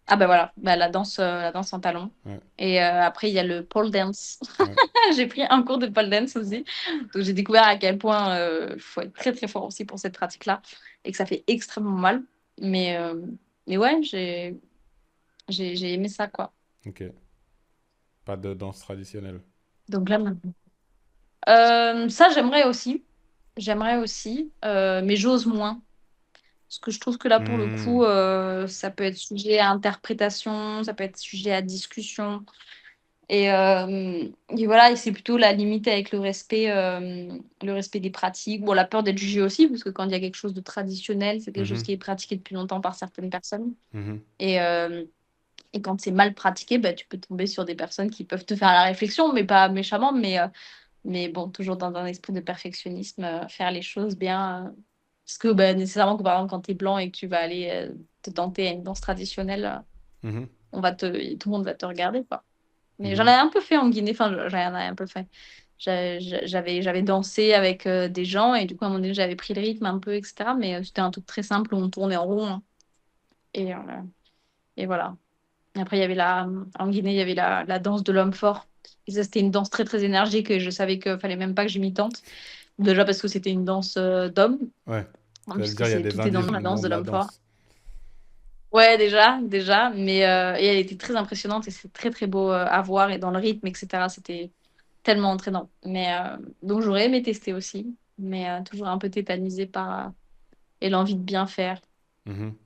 Ah bah voilà, bah, la danse en talons. Ouais, Et après, il y a le pole dance. ouais. J'ai pris un cours de pole dance aussi. Donc, j'ai découvert à quel point il faut être très, très fort aussi pour cette pratique-là et que ça fait extrêmement mal. Mais, euh, mais ouais, j'ai aimé ça, quoi. Ok. Pas de danse traditionnelle. Donc là, maintenant. Ça, j'aimerais aussi. J'aimerais aussi, mais j'ose moins. Parce que je trouve que là, pour le Hmm. coup, ça peut être sujet à interprétation, ça peut être sujet à discussion. Et voilà, et c'est plutôt la limite avec le respect des pratiques. Bon, la peur d'être jugé aussi, parce que quand il y a quelque chose de traditionnel, c'est quelque chose Mhm. qui est pratiqué depuis longtemps par certaines personnes. Mhm. Et, euh, et quand c'est mal pratiqué, bah, tu peux tomber sur des personnes qui peuvent te faire la réflexion, mais pas méchamment, mais bon, toujours dans un esprit de perfectionnisme, faire les choses bien. Parce que bah, nécessairement, que, par exemple, quand tu es blanc et que tu vas aller te tenter à une danse traditionnelle, Mhm. tout le monde va te regarder, quoi. Mais j'en Mhm. avais un peu fait en Guinée, enfin, j'en avais un peu fait. J'avais dansé avec des gens et du coup, à un moment donné, j'avais pris le rythme un peu, etc. Mais c'était un truc très simple où on tournait en rond, hein. Et, euh, et voilà. Et après, en Guinée, il y avait la danse de l'homme fort. Et ça, c'était une danse très, très énergique et je savais qu'il fallait même pas que je m'y tente. Déjà parce que c'était une danse d'homme, Ouais. hein, Ça veut puisque dire il y a des tout est dans indices la du nom danse de de la l'homme fort. danse. Ouais, déjà, mais et elle était très impressionnante et c'est très très beau à voir et dans le rythme, etc. C'était tellement entraînant. Donc j'aurais aimé tester aussi, mais toujours un peu tétanisée par et l'envie de bien faire. Mhm.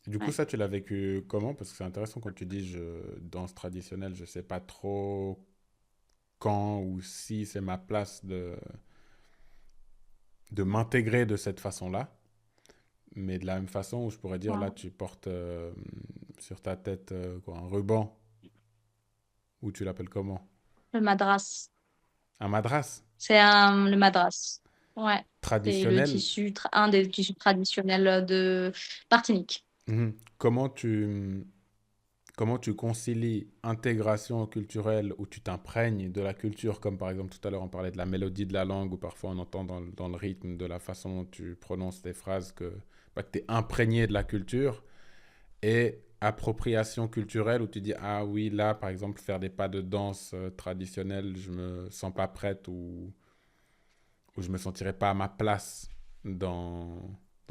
Du coup, Ouais. ça, tu l'as vécu comment? Parce que c'est intéressant quand tu dis je danse traditionnelle, je sais pas trop quand ou si c'est ma place de m'intégrer de cette façon-là. Mais de la même façon où je pourrais dire, là, Ouais. tu portes sur ta tête quoi, un ruban, ou tu l'appelles comment? Le madras, Un madras le madras. Ouais, c'est traditionnel. un des tissus traditionnels de Martinique. Mhm. comment tu concilies intégration culturelle où tu t'imprègnes de la culture, comme par exemple tout à l'heure on parlait de la mélodie de la langue, ou parfois on entend dans le rythme de la façon dont tu prononces tes phrases que, bah, que tu es imprégné de la culture, et appropriation culturelle où tu dis, ah oui, là par exemple faire des pas de danse traditionnels, je me sens pas prête, ou je me sentirais pas à ma place dans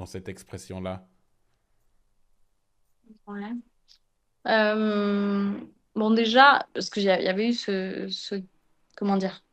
cette expression-là. Ouais. Euh, bon, déjà, parce qu'il y avait eu comment dire,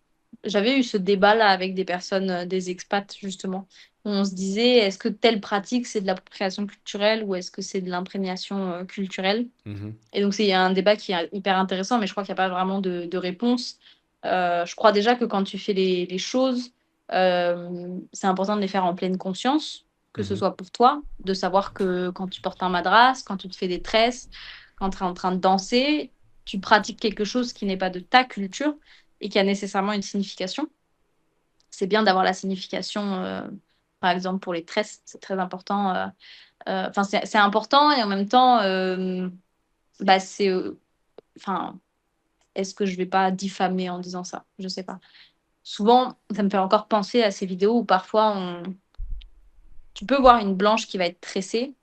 j'avais eu ce débat-là avec des personnes, des expats, justement, où on se disait, est-ce que telle pratique, c'est de l'appropriation culturelle ou est-ce que c'est de l'imprégnation culturelle? Mhm, Et donc, c'est un débat qui est hyper intéressant, mais je crois qu'il n'y a pas vraiment de réponse. Je crois déjà que quand tu fais les choses, c'est important de les faire en pleine conscience, que ce mhm, soit pour toi, de savoir que quand tu portes un madras, quand tu te fais des tresses, quand tu es en train de danser, tu pratiques quelque chose qui n'est pas de ta culture et qui a nécessairement une signification. C'est bien d'avoir la signification, par exemple, pour les tresses, c'est très important. Enfin, c'est important et en même temps, bah, c'est enfin, est-ce que je vais pas diffamer en disant ça? Je sais pas. Souvent, ça me fait encore penser à ces vidéos où parfois tu peux voir une blanche qui va être tressée.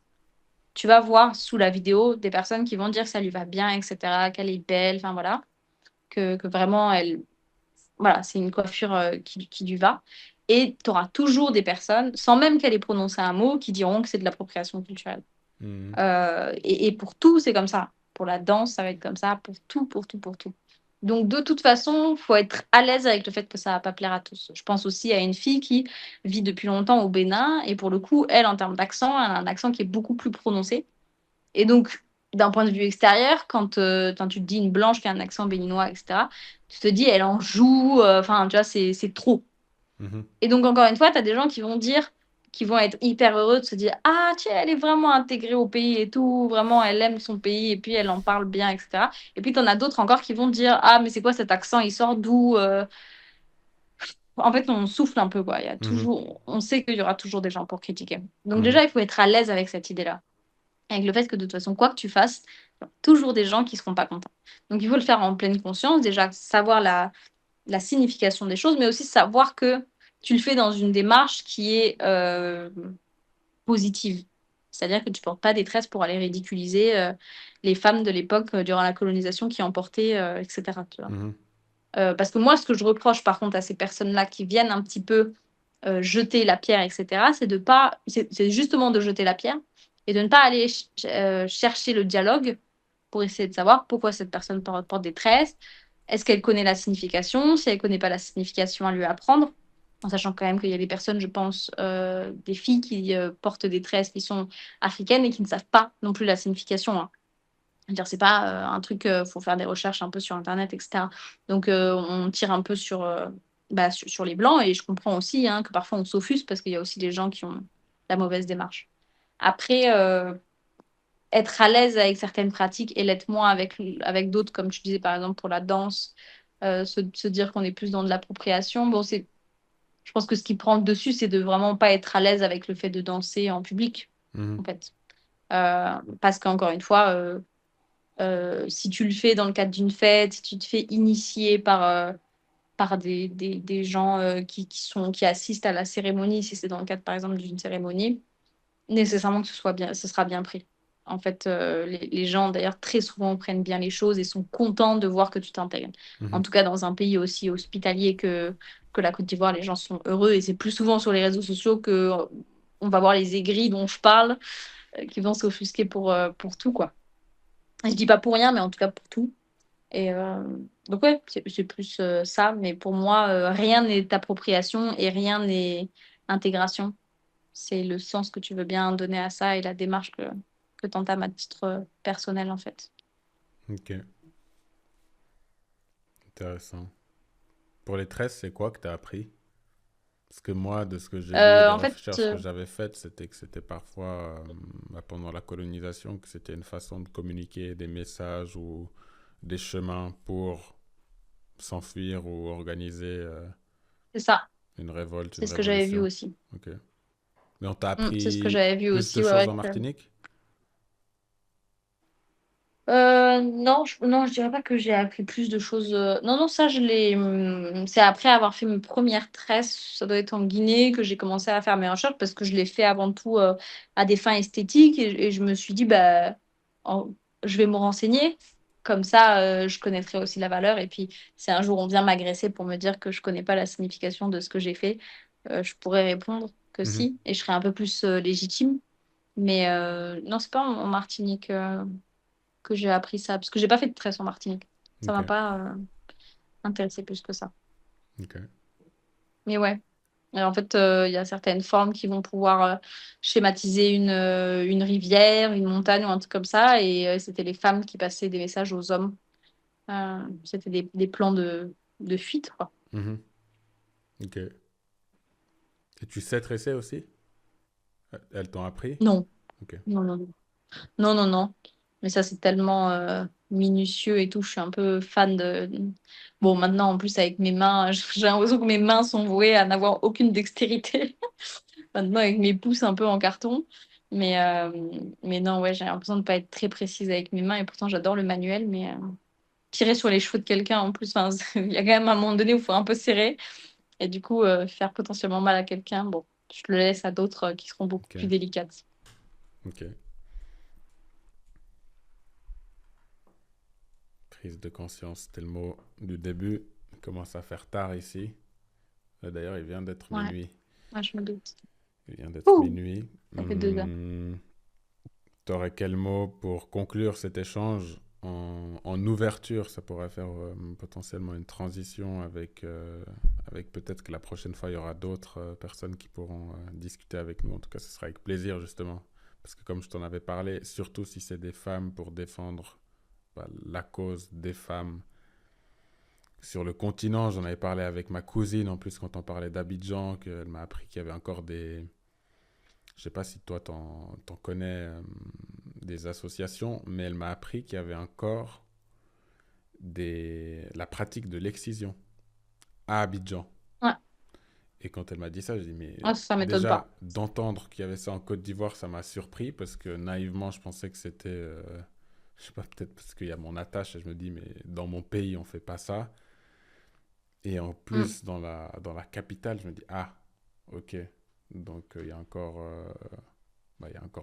Tu vas voir sous la vidéo des personnes qui vont dire que ça lui va bien, etc., qu'elle est belle, enfin voilà, que vraiment elle, voilà, c'est une coiffure qui lui va. Et tu auras toujours des personnes, sans même qu'elle ait prononcé un mot, qui diront que c'est de l'appropriation culturelle. mhm, Et pour tout, c'est comme ça. Pour la danse, ça va être comme ça. Pour tout, pour tout, pour tout. Donc, de toute façon, il faut être à l'aise avec le fait que ça va pas plaire à tous. Je pense aussi à une fille qui vit depuis longtemps au Bénin. Et pour le coup, elle, en termes d'accent, elle a un accent qui est beaucoup plus prononcé. Et donc, d'un point de vue extérieur, quand tu te dis une blanche qui a un accent béninois, etc., tu te dis, elle en joue. Enfin, tu vois, c'est trop. mhm, Et donc, encore une fois, tu as des gens qui vont dire, qui vont être hyper heureux de se dire, ah, tiens, elle est vraiment intégrée au pays et tout, vraiment, elle aime son pays et puis elle en parle bien, etc. Et puis, tu en as d'autres encore qui vont dire, ah, mais c'est quoi cet accent, il sort d'où? En fait, on souffle un peu, quoi. Il y a mhm, toujours, on sait qu'il y aura toujours des gens pour critiquer. Donc, mhm. déjà, il faut être à l'aise avec cette idée-là. Avec le fait que de toute façon, quoi que tu fasses, il y aura toujours des gens qui seront pas contents. Donc, il faut le faire en pleine conscience, déjà, savoir la signification des choses, mais aussi savoir que tu le fais dans une démarche qui est positive. C'est-à-dire que tu portes pas des tresses pour aller ridiculiser les femmes de l'époque durant la colonisation qui en portaient, etc. Tu vois. Mhm. Parce que moi, ce que je reproche par contre à ces personnes-là qui viennent un petit peu jeter la pierre, etc., c'est de pas, c'est justement de jeter la pierre et de ne pas aller chercher le dialogue pour essayer de savoir pourquoi cette personne porte des tresses. Est-ce qu'elle connaît la signification? Si elle connaît pas la signification, à lui apprendre. En sachant quand même qu'il y a des personnes, je pense, des filles qui portent des tresses qui sont africaines et qui ne savent pas non plus la signification. Hein. C'est-à-dire, c'est pas un truc, faut faire des recherches un peu sur Internet, etc. Donc, on tire un peu sur les blancs et je comprends aussi hein, que parfois on s'offuse parce qu'il y a aussi des gens qui ont la mauvaise démarche. Après, être à l'aise avec certaines pratiques et l'être moins avec d'autres, comme tu disais par exemple pour la danse, se dire qu'on est plus dans de l'appropriation. Bon, je pense que ce qui prend le dessus, c'est de vraiment pas être à l'aise avec le fait de danser en public, en Mhm, fait. Parce qu'encore une fois, si tu le fais dans le cadre d'une fête, si tu te fais initier par des gens qui assistent à la cérémonie, si c'est dans le cadre, par exemple, d'une cérémonie, nécessairement que ce sera bien pris. En fait, les gens, d'ailleurs, très souvent prennent bien les choses et sont contents de voir que tu t'intègres. En mhm, tout cas, dans un pays aussi hospitalier que la Côte d'Ivoire, les gens sont heureux et c'est plus souvent sur les réseaux sociaux que on va voir les aigris dont je parle, qui vont s'offusquer pour tout, quoi. Je dis pas pour rien, mais en tout cas pour tout. Et donc, ouais, c'est plus ça. Mais pour moi, rien n'est appropriation et rien n'est intégration. C'est le sens que tu veux bien donner à ça et la démarche que tu entames à titre personnel, en fait. Ok, intéressant. Pour les tresses, c'est quoi que tu as appris? Parce que moi, de ce que j'ai lu, les En fait, recherches que j'avais faites, c'était que c'était parfois, bah, pendant la colonisation, que c'était une façon de communiquer des messages ou des chemins pour s'enfuir ou organiser c'est ça. une révolte, C'est une ce que j'avais vu révolution. aussi. Ok. Mais on t'a C'est ce que appris j'avais vu plus de aussi. Ouais, choses ouais, en Martinique? Non, je dirais pas que j'ai appris plus de choses. Non, non, ça, c'est après avoir fait mes premières tresses, ça doit être en Guinée, que j'ai commencé à faire mes recherches parce que je l'ai fait avant tout à des fins esthétiques et je me suis dit, bah, en- je vais me renseigner. Comme ça, je connaîtrai aussi la valeur. Et puis, si un jour on vient m'agresser pour me dire que je connais pas la signification de ce que j'ai fait, je pourrais répondre que Mhm. si et je serais un peu plus légitime. Mais non, c'est pas en Martinique que j'ai appris ça, parce que j'ai pas fait de tresse en Martinique. Ça Ok, m'a pas intéressé plus que ça. ok, Mais ouais. Et en fait, il y a certaines formes qui vont pouvoir schématiser une rivière, une montagne ou un truc comme ça. Et c'était les femmes qui passaient des messages aux hommes. C'était des plans de fuite, quoi. mhm, ok. Et tu sais tresser aussi? Elles t'ont appris? Non, Ok, non, non, non. Non, non, non. Mais ça, c'est tellement minutieux et tout. Je suis un peu fan de. Bon, maintenant, en plus, avec mes mains, j'ai l'impression que mes mains sont vouées à n'avoir aucune dextérité. Maintenant, avec mes pouces un peu en carton. Mais, euh, mais non, ouais, j'ai l'impression de ne pas être très précise avec mes mains. Et pourtant, j'adore le manuel. Mais tirer sur les cheveux de quelqu'un, en plus, enfin, il y a quand même un moment donné où il faut un peu serrer. Et du coup, faire potentiellement mal à quelqu'un, bon, je le laisse à d'autres qui seront beaucoup ok, plus délicates. ok. Prise de conscience, c'était le mot du début. Il commence à faire tard ici. D'ailleurs, il vient d'être Ouais, minuit. ouais, je me doute. Il vient d'être Ouh, minuit. ça fait 2 heures. T'aurais quel mot pour conclure cet échange en ouverture? Ça pourrait faire potentiellement une transition avec peut-être que la prochaine fois, il y aura d'autres personnes qui pourront discuter avec nous. En tout cas, ce sera avec plaisir, justement. Parce que comme je t'en avais parlé, surtout si c'est des femmes pour défendre la cause des femmes sur le continent, j'en avais parlé avec ma cousine, en plus, quand on parlait d'Abidjan, qu'elle m'a appris qu'il y avait encore des... Je sais pas si toi, t'en connais des associations, mais elle m'a appris qu'il y avait encore la pratique de l'excision à Abidjan. Ouais, Et quand elle m'a dit ça, je dis, mais ah, ça m'étonne déjà, pas. d'entendre qu'il y avait ça en Côte d'Ivoire, ça m'a surpris, parce que naïvement, je pensais que c'était... je sais pas, peut-être parce qu'il y a mon attache, et je me dis, mais dans mon pays, on fait pas ça. Et en Mm. plus, dans la capitale, je me dis, ah, ok. Donc, il y a encore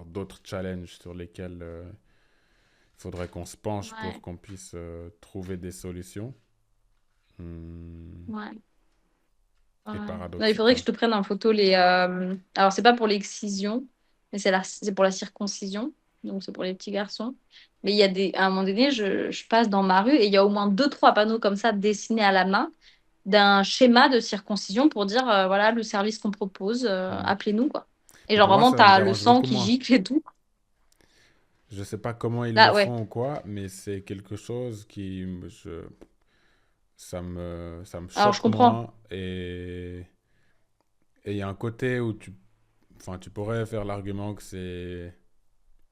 d'autres challenges sur lesquels il faudrait qu'on se penche pour Ouais, qu'on puisse trouver des solutions. Hmm. ouais. Ouais. Et Non, il faudrait que je paradoxiquement. te prenne en photo les. Alors, c'est pas pour l'excision, mais c'est pour la circoncision. Donc, c'est pour les petits garçons. Mais il y a à un moment donné, je passe dans ma rue et il y a au moins deux, trois panneaux comme ça dessinés à la main d'un schéma de circoncision pour dire voilà le service qu'on propose, Hmm. appelez-nous, quoi. Et Mais genre, pour moi, vraiment, ça me t'as le dérange sang beaucoup qui moins. gicle et tout. Je sais pas comment ils le Là, ouais. font ou quoi, mais c'est quelque chose ça me Alors, je choque comprends. moins. Et il y a un côté où enfin, tu pourrais faire l'argument que c'est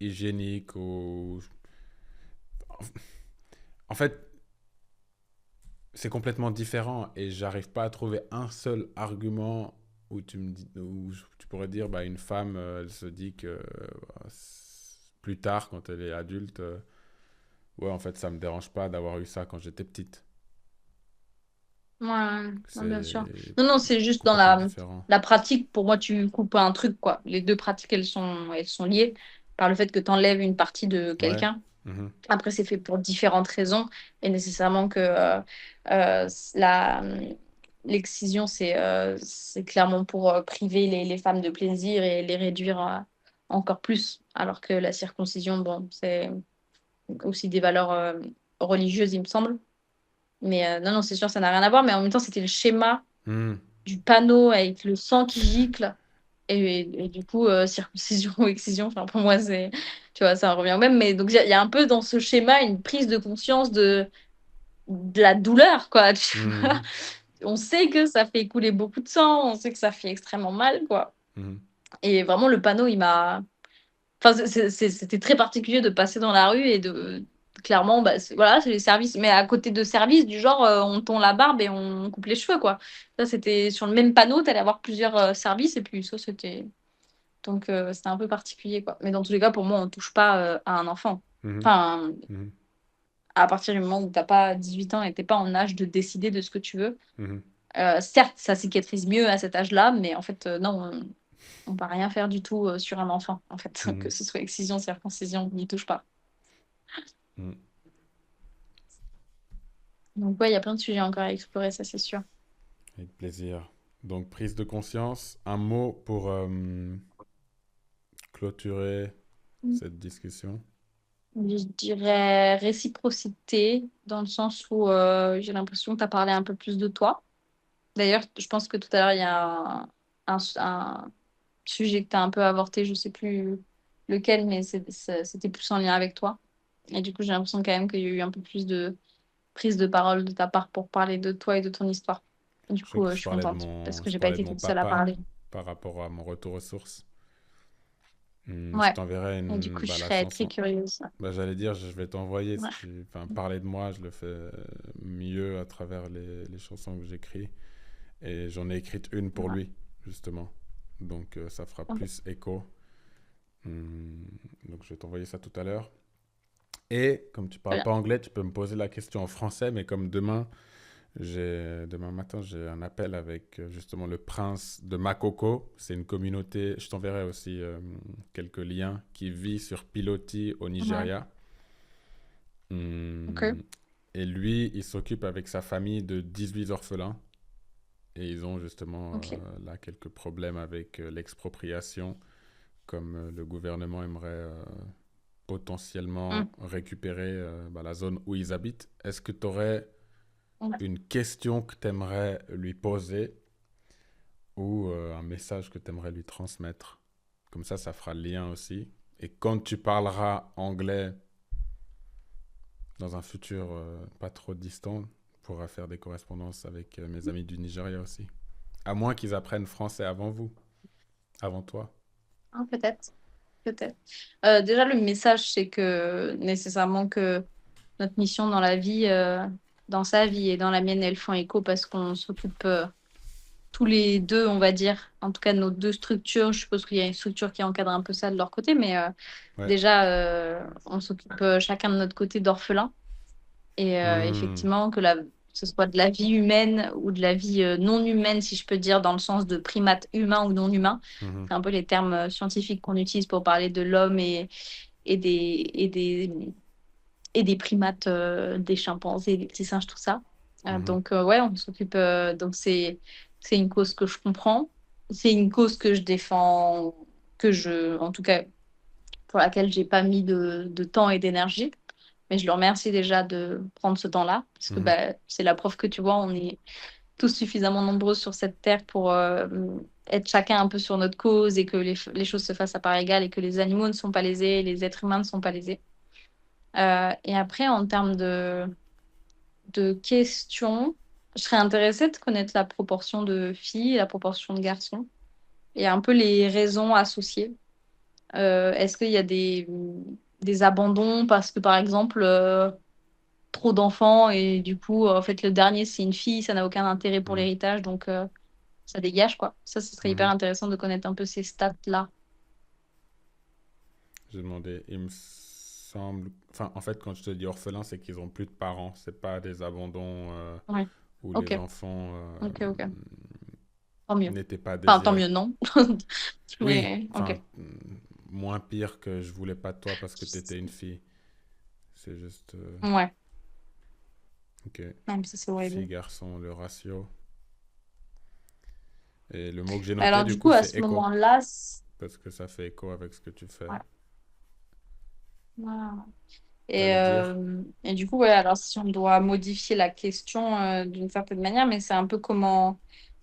hygiénique ou... En fait, c'est complètement différent et j'arrive pas à trouver un seul argument où tu pourrais dire bah une femme elle se dit que plus tard quand elle est adulte ouais en fait ça me dérange pas d'avoir eu ça quand j'étais petite. Ouais, ouais, bien sûr. C'est Non, non, c'est juste dans complètement différent. la pratique. Pour moi, tu coupes un truc, quoi. Les deux pratiques, elles sont liées par le fait que tu enlèves une partie de Ouais. quelqu'un. Mhm. Après, c'est fait pour différentes raisons. Et nécessairement que euh, la, l'excision, c'est clairement pour priver les femmes de plaisir et les réduire encore plus. Alors que la circoncision, bon, c'est aussi des valeurs religieuses, il me semble. Mais non, non, c'est sûr, ça n'a rien à voir. Mais en même temps, c'était le schéma Mhm. du panneau avec le sang qui gicle. Et du coup, circoncision ou excision, enfin, pour moi, tu vois, ça revient au même. Mais donc, il y a un peu dans ce schéma une prise de conscience de la douleur, quoi. Tu vois. Mhm. On sait que ça fait couler beaucoup de sang, on sait que ça fait extrêmement mal, quoi. Mhm. Et vraiment, le panneau, il m'a. Enfin, c'était très particulier de passer dans la rue et de clairement, bah, voilà, c'est les services. Mais à côté de services, du genre, on tond la barbe et on coupe les cheveux, quoi. Ça, c'était sur le même panneau, t'allais avoir plusieurs services et puis ça, c'était. Donc, c'était un peu particulier, quoi. Mais dans tous les cas, pour moi, on touche pas à un enfant. Mhm. Enfin, Mhm. à partir du moment où tu n'as pas 18 ans et tu n'es pas en âge de décider de ce que tu veux. Mhm. Certes, ça cicatrise mieux à cet âge-là, mais en fait, non, on ne va rien faire du tout sur un enfant, en fait. Que Mhm. ce soit excision, circoncision, on n'y touche pas. Mhm. Donc, ouais, il y a plein de sujets encore à explorer, ça, c'est sûr. Avec plaisir. Donc, prise de conscience, un mot pour clôturer cette discussion. Je dirais réciprocité, dans le sens où j'ai l'impression que tu as parlé un peu plus de toi. D'ailleurs, je pense que tout à l'heure, il y a un sujet que tu as un peu avorté, je sais plus lequel, mais c'était plus en lien avec toi. Et du coup, j'ai l'impression quand même qu'il y a eu un peu plus de prise de parole de ta part pour parler de toi et de ton histoire. Du Je crois coup, que je suis contente parce que je j'ai pas parlais de été mon toute seule à papa parler. par rapport à mon retour aux sources. Je Ouais. t'enverrai Et du coup, je la serais très chanson. curieuse. Bah, j'allais dire, je vais t'envoyer si Ouais. tu... Enfin, parler de moi, je le fais mieux à travers les chansons que j'écris. Et j'en ai écrite une pour Ouais. lui, justement. Donc, ça fera Ok. plus écho. Hum, donc, je vais t'envoyer ça tout à l'heure. Et comme tu Très parles bien. pas anglais, tu peux me poser la question en français, mais comme demain matin, j'ai un appel avec justement le prince de Makoko. C'est une communauté, je t'enverrai aussi quelques liens, qui vit sur Piloti au Ouais. Nigeria. Ok. Hum, et lui, il s'occupe avec sa famille de 18 orphelins. Et ils ont justement Ok. là quelques problèmes avec l'expropriation, comme le gouvernement aimerait potentiellement Mm. récupérer la zone où ils habitent. Est-ce que tu aurais Ouais. une question que tu aimerais lui poser ou un message que tu aimerais lui transmettre? Comme ça fera le lien aussi. Et quand tu parleras anglais dans un futur pas trop distant, tu pourras faire des correspondances avec mes amis du Nigeria aussi. À moins qu'ils apprennent français avant vous, avant toi. Ah, peut-être. Peut-être. Déjà, le message, c'est que nécessairement que notre mission dans la vie, dans sa vie et dans la mienne, elles font écho parce qu'on s'occupe tous les deux, on va dire, en tout cas de nos deux structures. Je suppose qu'il y a une structure qui encadre un peu ça de leur côté, mais Ouais. déjà, on s'occupe chacun de notre côté d'orphelins. Et Hmm. effectivement, que ce soit de la vie humaine ou de la vie non humaine, si je peux dire, dans le sens de primate humain ou non humain. Mhm. C'est un peu les termes scientifiques qu'on utilise pour parler de l'homme et des, et des, et des primates, des chimpanzés, des petits singes, tout ça. Mhm. Donc, ouais, on s'occupe. Donc, c'est une cause que je comprends. C'est une cause que je défends, en tout cas, pour laquelle j'ai pas mis de temps et d'énergie. Mais je le remercie déjà de prendre ce temps-là, parce que Mhm. bah, c'est la preuve que tu vois, on est tous suffisamment nombreux sur cette terre pour être chacun un peu sur notre cause et que les choses se fassent à part égale et que les animaux ne sont pas lésés, les êtres humains ne sont pas lésés. Et après, en termes de questions, je serais intéressée de connaître la proportion de filles et la proportion de garçons et un peu les raisons associées. Est-ce qu'il y a des abandons parce que, par exemple, trop d'enfants et du coup, en fait, le dernier, c'est une fille, ça n'a aucun intérêt pour Mhm. l'héritage, donc ça dégage, quoi. Ça, ce serait hyper Mhm. intéressant de connaître un peu ces stats-là. J'ai demandé, il me semble... Enfin, en fait, quand je te dis orphelin, c'est qu'ils ont plus de parents. C'est pas des abandons Ouais, où les ok, enfants ok, ok. Tant mieux. n'étaient pas Enfin, tant désirés. mieux, non. Oui, Mais, ok. enfin, moins pire que je voulais pas de toi parce que t'étais une fille. C'est juste... Ouais, ok. non, mais ça, c'est horrible. Fille-garçon, le ratio. Et le mot que j'ai noté, Alors, du du coup, coup, à c'est ce écho. moment-là, Parce que ça fait écho avec ce que tu fais. ouais. Voilà. T'allais dire? Et du coup, ouais, alors si on doit modifier la question d'une certaine manière, mais c'est un peu comment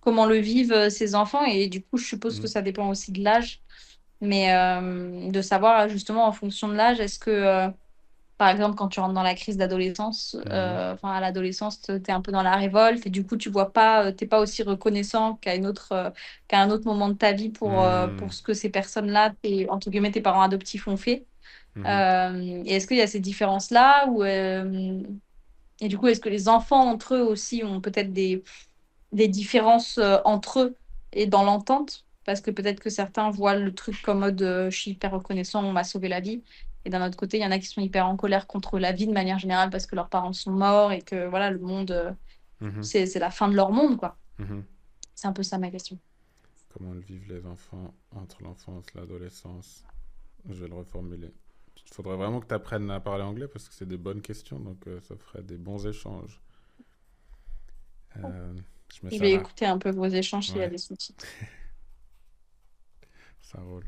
le vivent ces enfants. Et du coup, je suppose que Mhm. ça dépend aussi de l'âge, mais de savoir justement en fonction de l'âge, est-ce que, par exemple, quand tu rentres dans la crise d'adolescence, Mhm. enfin à l'adolescence, tu es un peu dans la révolte et du coup, tu vois pas, t'es pas aussi reconnaissant qu'à un autre moment de ta vie pour Mhm. ce que ces personnes-là, entre guillemets, tes parents adoptifs ont fait. Mhm. Et est-ce qu'il y a ces différences-là et du coup, est-ce que les enfants entre eux aussi ont peut-être des différences entre eux et dans l'entente? Parce que peut-être que certains voient le truc comme mode je suis hyper reconnaissant, on m'a sauvé la vie. Et d'un autre côté, il y en a qui sont hyper en colère contre la vie de manière générale parce que leurs parents sont morts et que voilà, le monde, Mhm, c'est la fin de leur monde, quoi. mhm. C'est un peu ça ma question. Comment le vivent les enfants entre l'enfance et l'adolescence? Je vais le reformuler. Il faudrait vraiment que tu apprennes à parler anglais parce que c'est des bonnes questions, donc ça ferait des bons échanges. Euh, je mets Je ça vais là. écouter un peu vos échanges s'il y a Ouais, des sous-titres. ça roule.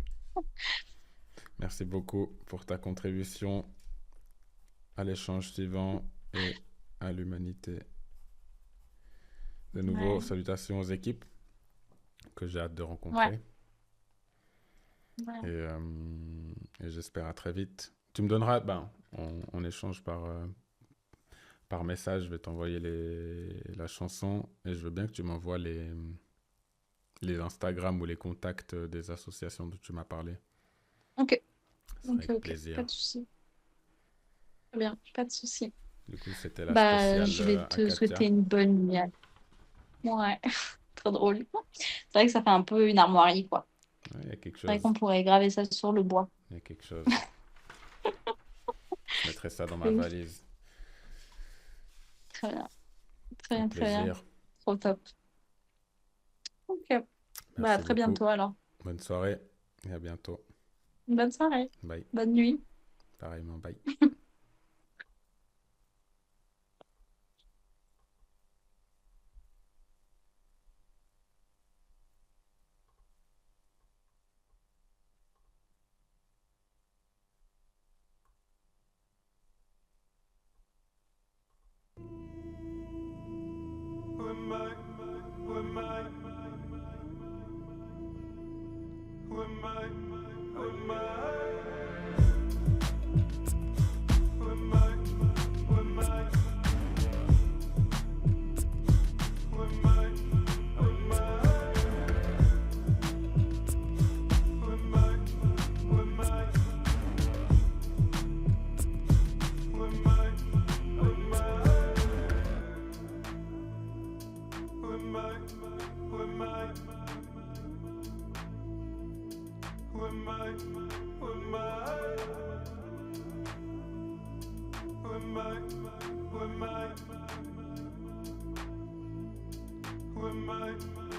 Merci beaucoup pour ta contribution à l'échange suivant et à l'humanité. De nouveau, Ouais, salutations aux équipes que j'ai hâte de ouais, rencontrer ouais. et j'espère à très vite. Tu me donneras, ben, on échange par message, je vais t'envoyer la chanson et je veux bien que tu m'envoies les Instagram ou les contacts des associations dont tu m'as parlé. Ok, Ce sera ok, avec ok. Pas plaisir. de souci. Très bien, pas de souci. Du coup, c'était la Bah, spéciale je vais à te souhaiter Katia. une bonne nuit. Ouais, trop drôle. C'est vrai que ça fait un peu une armoirie, quoi. Ouais, il y a quelque C'est vrai chose. qu'on pourrait graver ça sur le bois. Il y a quelque chose. Je mettrai ça dans ma Oui, valise. très bien, très Au bien, très bien. plaisir. Trop top. Ok, bah à Merci très beaucoup. bientôt alors. Bonne soirée et à bientôt. Bonne soirée, Bye. bonne nuit. Pareillement, bye. Who am I?